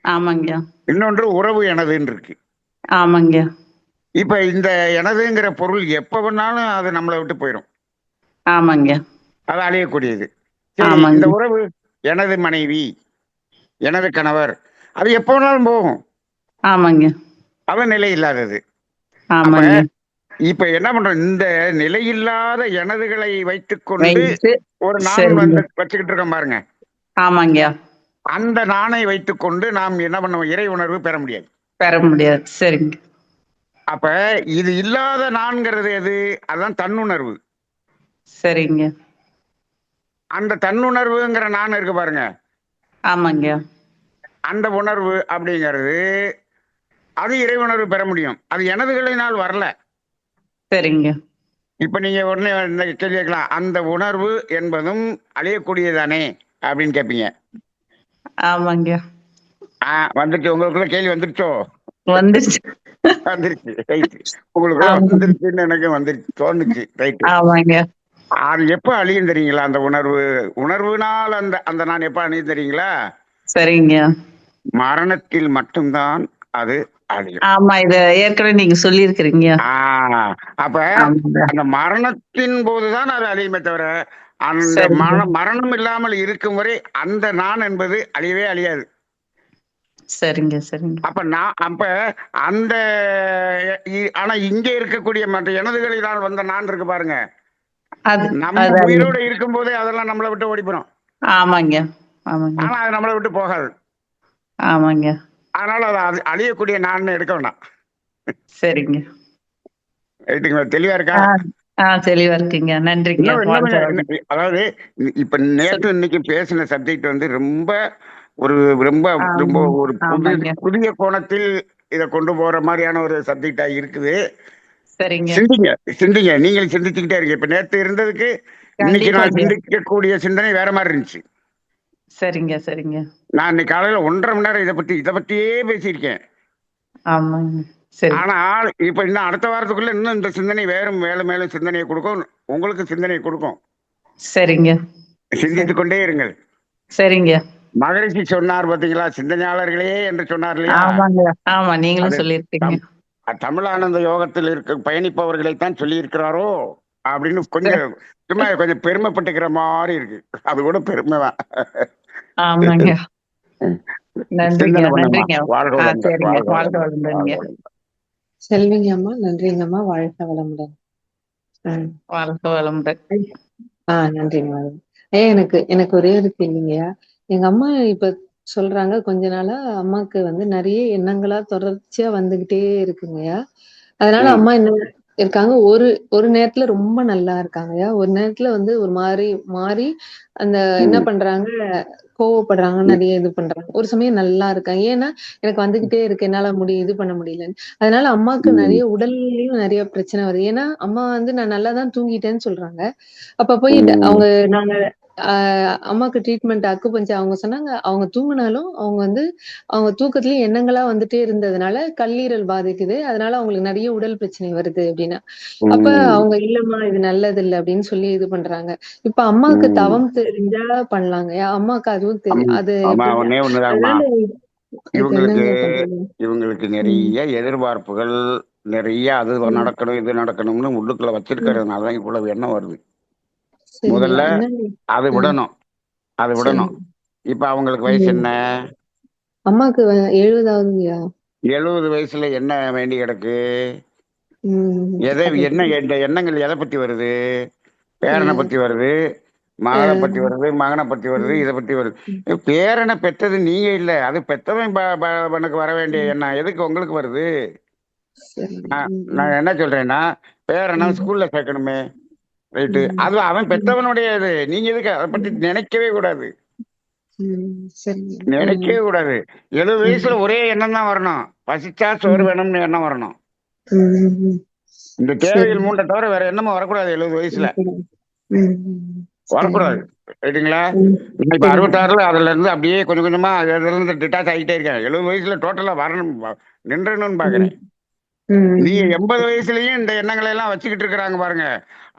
ஆமாங்க. இன்னொன்று உறவு எனதுன்னு இருக்கு. ஆமாங்க. இப்ப இந்த எனதுங்கிற பொருள் எப்ப வேணாலும் அது நம்மளை விட்டு போயிடும். ஆமாங்க. அது அழியக்கூடியது. சரி, ஆமாங்க. இந்த உறவு எனது மனைவி, எனது கணவர், அது எப்ப வேணாலும் போகும். ஆமாங்க. அவன் நிலை இல்லாதது. அப்ப ஆமாங்க. இப்ப என்ன பண்றோம், இந்த நிலையில்லாத எனதுகளை வைத்துக்கொண்டு வைத்து. ஒரு நான் சரிங்க. வந்து வச்சுக்கிட்டு இருக்கோம் பாருங்க. ஆமாங்க. அந்த நாணை வைத்துக்கொண்டு நாம் என்ன பண்ணுவோம், இறை உணர்வு பெற முடியாது. பெற முடியாது. சரிங்க. அப்ப இது இல்லாத நான்கிறது எது, அதுதான் தன்னுணர்வு. சரிங்க. அந்த தன்னுணர்வுங்கிற நான் இருக்கு பாருங்க, ஆமாங்க. அந்த உணர்வு அப்படிங்கிறது அது இறை உணர்வு பெற முடியும். அது எனதுகளினால் வரல. சரிங்க. இப்ப நீங்க உடனே இந்த கேள்வி கேட்கலாம், அந்த உணர்வு என்பதும் அழியக்கூடியதானே அப்படின்னு கேட்பீங்க. ஆமாங்க. வந்துருச்சு, உங்களுக்குள்ள கேள்வி வந்துருச்சோ? வந்துருச்சு. வந்துருச்சு, ரைட்டு. உங்களுக்குள்ள ஆமாங்க. வந்துருச்சுன்னு எனக்கு வந்துருச்சு, தோணுச்சு, ரைட்டு. ஆமாங்க. அது எப்ப அழியும் தெரியுங்களா? அந்த உணர்வு, உணர்வுனால் அந்த அந்த நான் எப்ப அழியும் தெரியுங்களா? சரிங்க. மரணத்தில் மட்டும்தான் அது அழியும். ஆமா, இத ஏற்கனவே நீங்க சொல்லியிருக்கிறீங்க. அப்ப ஆமாங்க. அந்த மரணத்தின் போதுதான் அது அழியுமே தவிர, அந்த சரிங்க. மரணம் இல்லாமல் இருக்கும் வரை அந்த நான் என்பது அழியவே அழியாது. சரிங்க. சரிங்க. அப்ப அந்த ஆனா இங்க இருக்கக்கூடிய மற்ற எனதுகளினால் வந்த நான் இருக்கு பாருங்க, அது நம்ம அது உயிரோட இருக்கும் போதே அதெல்லாம் நம்மளை விட்டு ஓடிப்போம். ஆமாங்க. ஆமாங்க. ஆனா அது நம்மளை விட்டு போகாது. ஆமாங்க. அதனால அது அழியக்கூடிய நான் எடுக்க வேண்டாம். சரிங்க. ரைட்டுங்களா? தெளிவா இருக்கா? தெளிவா இருக்கீங்க. நன்றிங்க. அதாவது இப்ப நேற்று இன்னைக்கு பேசின சப்ஜெக்ட் வந்து ரொம்ப ஒரு ரொம்ப ரொம்ப ஒரு ஆமாங்க. புதிய கோணத்தில் இதை கொண்டு போற மாதிரியான ஒரு சப்ஜெக்டா இருக்குது. சரிங்க. சிந்திங்க சிந்திங்க, நீங்கள் சிந்திச்சுக்கிட்டே இருக்கு. இப்ப நேற்று இருந்ததுக்கு இன்னைக்கு நான் கண்டிப்பாங்க. சிந்திக்கக்கூடிய சிந்தனை வேற மாதிரி இருந்துச்சு. சரிங்க. சரிங்க. நான் இன்னைக்கு காலையில 1.5 மணி நேரம் இதை பத்தியே பேசியிருக்கேன். ஆமாங்க. சரி. ஆனால் இப்ப இன்னும் அடுத்த வாரத்துக்குள்ள இன்னும் இந்த சிந்தனை மேலும் மேலும் சிந்தனையை கொடுக்கும், உங்களுக்கு சிந்தனையை கொடுக்கும். சரிங்க. சிந்தித்துக் கொண்டே இருங்கள். சரிங்க. மகரிஷி சொன்னார் பாத்தீங்களா, சிந்தனையாளர்களே என்று சொன்னார் இல்லையா? ஆமாங்க. ஆமா, நீங்களும் சொல்லியிருக்கீங்க. தமிழானந்த யோகத்தில் பயணிப்பவர்களைத்தான் சொல்லி இருக்கிறாரோ அப்படின்னு கொஞ்சம் சும்மா கொஞ்சம் பெருமைப்பட்டுக்கிற மாதிரி இருக்கு. அது கூட பெருமைதான். ஆமாங்க. நன்றிங்க. சிந்தனை பண்ணுமா. நன்றிங்க. வாழ்க வளமுடன். சரிங்க. வாழ்க வாழ்க வளமுடன். வளமுடன்ங்க. செல்விங்க அம்மா, நன்றிங்கம்மா. வாழ்க வளமுடன். வாழ்க வளமுடன். நன்றிங்க. எனக்கு எனக்கு ஒரே ஒரு கேள்விங்கய்யா. எங்க அம்மா இப்ப சொல்றாங்க, கொஞ்ச நாளா அம்மாக்கு வந்து நிறைய எண்ணங்களா தொடர்ச்சியா வந்துகிட்டே இருக்குங்கய்யா. அதனால அம்மா என்ன இருக்காங்க, ஒரு ஒரு நேரத்துல ரொம்ப நல்லா இருக்காங்கய்யா. ஒரு நேரத்துல வந்து ஒரு மாறி அந்த என்ன பண்றாங்க, கோவப்படுறாங்க, நிறைய இது பண்றாங்க. ஒரு சமயம் நல்லா இருக்காங்க. ஏன்னா எனக்கு வந்துகிட்டே இருக்கு, என்னால இது பண்ண முடியலன்னு. அதனால அம்மாக்கு நிறைய உடல்லயும் நிறைய பிரச்சனை வருது. ஏன்னா அம்மா வந்து நான் நல்லா தான் தூங்கிட்டேன்னு சொல்றாங்க. அப்ப போய் நாங்க அம்மாக்கு ட்ரீட்மெண்ட் அக்குபஞ்சர் அவங்க சொன்னாங்க, அவங்க தூங்குனாலும் அவங்க வந்து அவங்க தூக்கத்திலயும் எண்ணங்களா வந்துட்டே இருந்ததுனால கல்லீரல் பாதிக்குது. அதனால அவங்களுக்கு நிறைய உடல் பிரச்சனை வருது அப்படின்னா. அப்ப அவங்க இல்லம்மா இது நல்லது இல்ல அப்படின்னு சொல்லி இது பண்றாங்க. இப்ப அம்மாவுக்கு தவம் தெரிஞ்சா பண்ணலாங்க. அம்மாவுக்கு அதுவும் தெரியும். அது ஒன்னே ஒண்ணுதாங்கம்மா, இவங்களுக்கு என்னங்க பண்றது? இவங்களுக்கு நிறைய எதிர்பார்ப்புகள், நிறைய அது நடக்கணும் இது நடக்கணும்னு உள்ளுக்குள்ள வச்சிருக்கிறதுனாலதான் இவ்வளவு எண்ணம் வருது. முதல்ல அது விடணும், அது விடணும். இப்ப அவங்களுக்கு வயசு என்ன? அம்மாக்கு 70ஆவதுங்கய்யா. 70 வயசுல என்ன வேண்டி கிடக்கு? என்ன இந்த எண்ணங்கள் எதை பத்தி வருது? பேரனை பத்தி வருது, மகளை பத்தி வருது, மகனை பத்தி வருது, இதை பத்தி வருது. பேரனை பெற்றது நீங்க இல்ல, அது பெற்றவன் எனக்கு வர வேண்டிய எண்ணம் எதுக்கு உங்களுக்கு வருது? நான் என்ன சொல்றேன்னா, பேரனை ஸ்கூல்ல சேர்க்கணுமே, ரைட்டு, அது அவன் பெற்றவனுடைய இது. நீங்க எதுக்கு அதை பத்தி நினைக்கவே கூடாது, நினைக்கவே கூடாது. 70 வயசுல ஒரே எண்ணம் தான் வரணும், பசிச்சா சோறு வேணும்னு எண்ணம் வரணும். இந்த தேவைகள் 3 தவிர வேற என்னமும் வரக்கூடாது 70 வயசுல. வரக்கூடாது. ரைட்டுங்களா? ம். நான் இப்ப சரிங்க. 66ல அதுல இருந்து அப்படியே கொஞ்சம் கொஞ்சமா அதுல இருந்து டிட்டாச் ஆகிட்டே இருக்கேன். 70 வயசுல டோட்டலா வரணும், நின்றணும்னு ம். பாக்குறேன். நீங்க ம். 80 வயசுலயும் இந்த எண்ணங்களை எல்லாம் வச்சுக்கிட்டு இருக்கிறாங்க பாருங்க.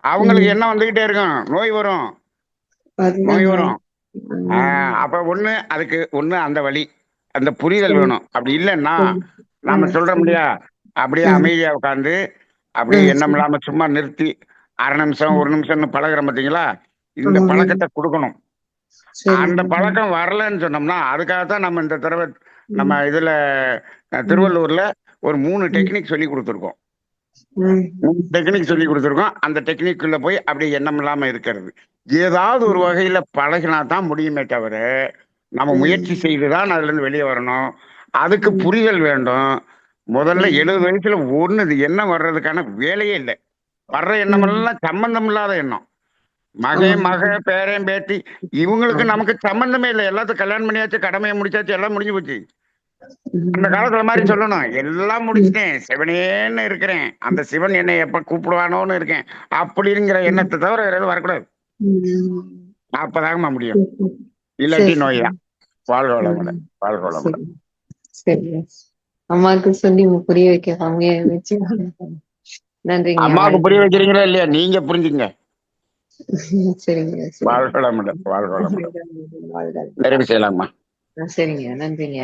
அவங்களுக்கு ம். எண்ணம் வந்துகிட்டே இருக்கும். நோய் வரும், நோய் அதுதாங்க. வரும். ம். அப்ப அதுக்கு அந்த வழி, அந்த புரிதல் சரி. வேணும். அப்படி இல்லைன்னா சரி. நாம சொல்றோம் சரி. இல்லையா, அப்படியே ம். அமைதியா உட்காந்து அப்படியே எண்ணம் சரி. இல்லாம சும்மா நிறுத்தி அரை நிமிஷம், ம். ஒரு நிமிஷம்னு பழகுறோம் பாத்தீங்களா? இந்த ஆமாங்க. பழக்கத்தை கொடுக்கணும். அந்த சரிங்க. பழக்கம் வரலன்னு சொன்னோம்னா அதுக்காகத்தான் நம்ம இந்த தடவை நம்ம ம். இதுல ம். திருவள்ளூர்ல ஒரு 3 ம். டெக்னிக் சொல்லி கொடுத்துருக்கோம். ம். 3 டெக்னிக் சொல்லி கொடுத்துருக்கோம். அந்த டெக்னிக்குள்ள போய் அப்படியே எண்ணம் இல்லாம இருக்கிறது. ஏதாவது ஒரு வகையில பழகினா தான் முடியுமே தவிர, நம்ம முயற்சி ம். செய்துதான் அதுல இருந்து வெளியே வரணும். அதுக்கு ம். புரிதல் வேண்டும். முதல்ல ம். 70 வயசுல இது எண்ணம் வர்றதுக்கான வேலையே இல்லை. வர்ற ம். எண்ணமெல்லாம் சம்பந்தம் இல்லாத எண்ணம். மகன், மக, ஆமாங்க. பேரன், பேத்தி இவங்களுக்கு ஆமா. நமக்கு சம்பந்தமே இல்லை. எல்லாத்துக்கும் கல்யாணம் பண்ணியாச்சு, கடமையை முடிச்சாச்சு, எல்லாம் முடிஞ்சு போச்சு. அந்த ம். காலத்துல மாதிரி சரி. சொல்லணும். எல்லாம் ம். முடிச்சிட்டேன், சிவனேன்னு இருக்கிறேன். அந்த சிவன் என்னை எப்ப கூப்பிடுவானோன்னு இருக்கேன். அப்படிங்கிற ம். எண்ணத்தை தவிர வேற எதுவும் வரக்கூடாது. ம். அப்பதாங்கம்மா முடியும். சரி. இல்லாட்டி சரி. நோய் தான். வாழ்க ம். வளமுடன், வாழ்க வளமுடன். சரி. சரிங்க. அம்மாவுக்கு சொல்லி புரிய வைக்க அவங்க வச்சு நன்றிங்க. அம்மாவுக்கு புரிய வைக்கிறீங்களா இல்லையா? நீங்க புரிஞ்சுங்க. சரிங்க. வாழ்க சரிங்க. வளமுடன், வாழ்க வளமுடன். வாழ்க. நிறைவு செய்யலாமா? சரிங்க. நன்றிங்க.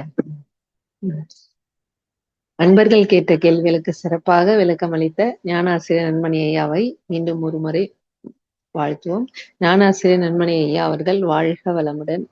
ம். அன்பர்கள் கேட்ட கேள்விகளுக்கு சிறப்பாக விளக்கம் அளித்த ஞானாசிரியர் நன்மணி ஐயாவை மீண்டும் ஒரு முறை வாழ்த்துவோம். ஞானாசிரியர் நன்மணி ஐயா அவர்கள் வாழ்க வளமுடன்,